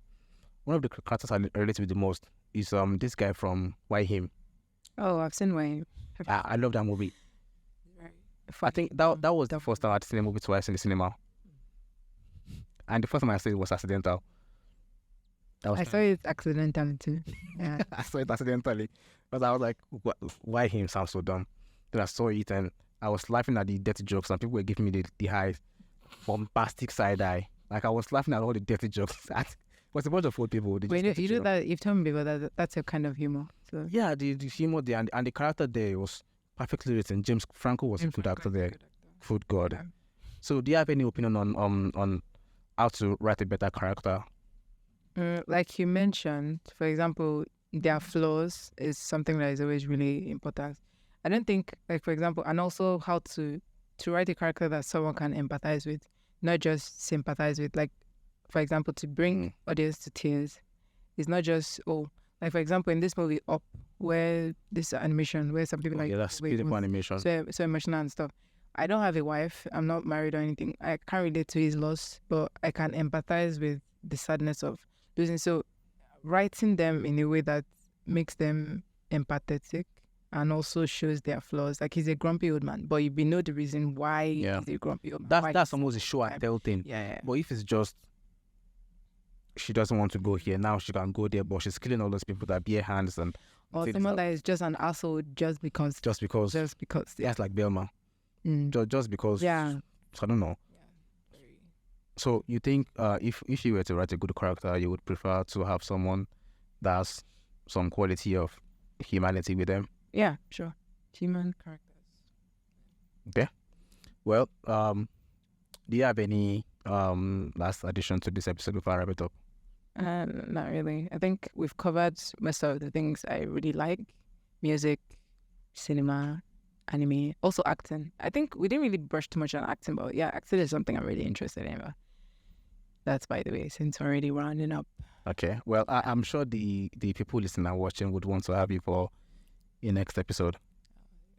One of the characters I relate with the most is this guy from Why Him. Oh, I've seen Why Him. I love that movie. I think that was the first time I'd seen a movie twice in the cinema. And the first time I saw it was accidental. I saw it accidentally too. Yeah. I saw it accidentally. Because I was like, Why Him sounds so dumb. Then I saw it and I was laughing at the dirty jokes and people were giving me the high bombastic side eye. Like I was laughing at all the dirty jokes. It was a bunch of old people. You know that you've told me before that's your kind of humor. So yeah, the humor there and the character there was perfectly written. James Franco was a good actor there. Good God. Yeah. So do you have any opinion on how to write a better character? Like you mentioned, for example, their flaws is something that is always really important. I don't think, like for example, and also how to write a character that someone can empathize with, not just sympathize with. Like, for example, to bring audience to tears, it's not just like for example in this movie Up, where this animation where some people that's beautiful animation, so emotional and stuff. I don't have a wife. I'm not married or anything. I can't relate to his loss, but I can empathize with the sadness of losing. So, writing them in a way that makes them empathetic and also shows their flaws. Like he's a grumpy old man, but you know the reason why he's a grumpy old man. That's almost a show and tell thing. Yeah. But if it's just she doesn't want to go here now, she can go there, but she's killing all those people that bare hands and. Or someone that is just an asshole just because. Yeah, it's like Velma. Just because. Yeah. So I don't know. Yeah. So you think if you were to write a good character, you would prefer to have someone that has some quality of humanity with them? Yeah, sure. Human characters. Okay. Well, do you have any last addition to this episode before I wrap it up? Not really. I think we've covered most of the things I really like. Music, cinema, anime, also acting. I think we didn't really brush too much on acting, but yeah, acting is something I'm really interested in. That's by the way, since we're already rounding up. Okay. Well, I'm sure the people listening and watching would want to have you for your next episode.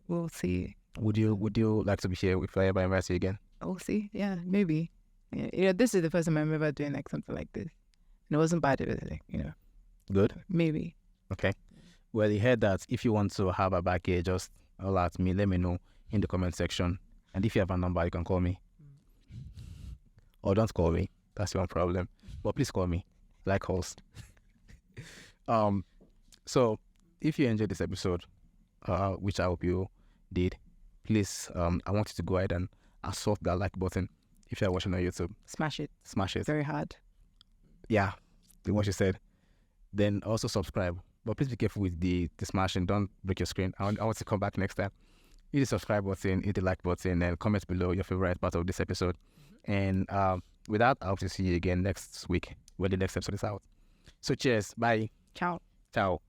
We'll see. Would you like to be here if I ever invite you again? We'll see. Yeah, maybe. Yeah, this is the first time I'm ever doing like something like this. And it wasn't bad, it was like, Good? Maybe. Okay. Well, you heard that. If you want to have a back here, just alert me. Let me know in the comment section. And if you have a number, you can call me. Or don't call me. That's your own problem. But please call me. Like calls. So, if you enjoyed this episode, which I hope you did, please, I want you to go ahead and assault that like button. If you're watching on YouTube, smash it. Smash it. Very hard. Yeah, what you said. Then also subscribe But please be careful with the smashing. Don't break your screen. I want to come back next time. Hit the subscribe button, hit the like button, and comment below your favorite part of this episode. And with that, I hope to see you again next week when the next episode is out. So cheers. Bye. Ciao. Ciao.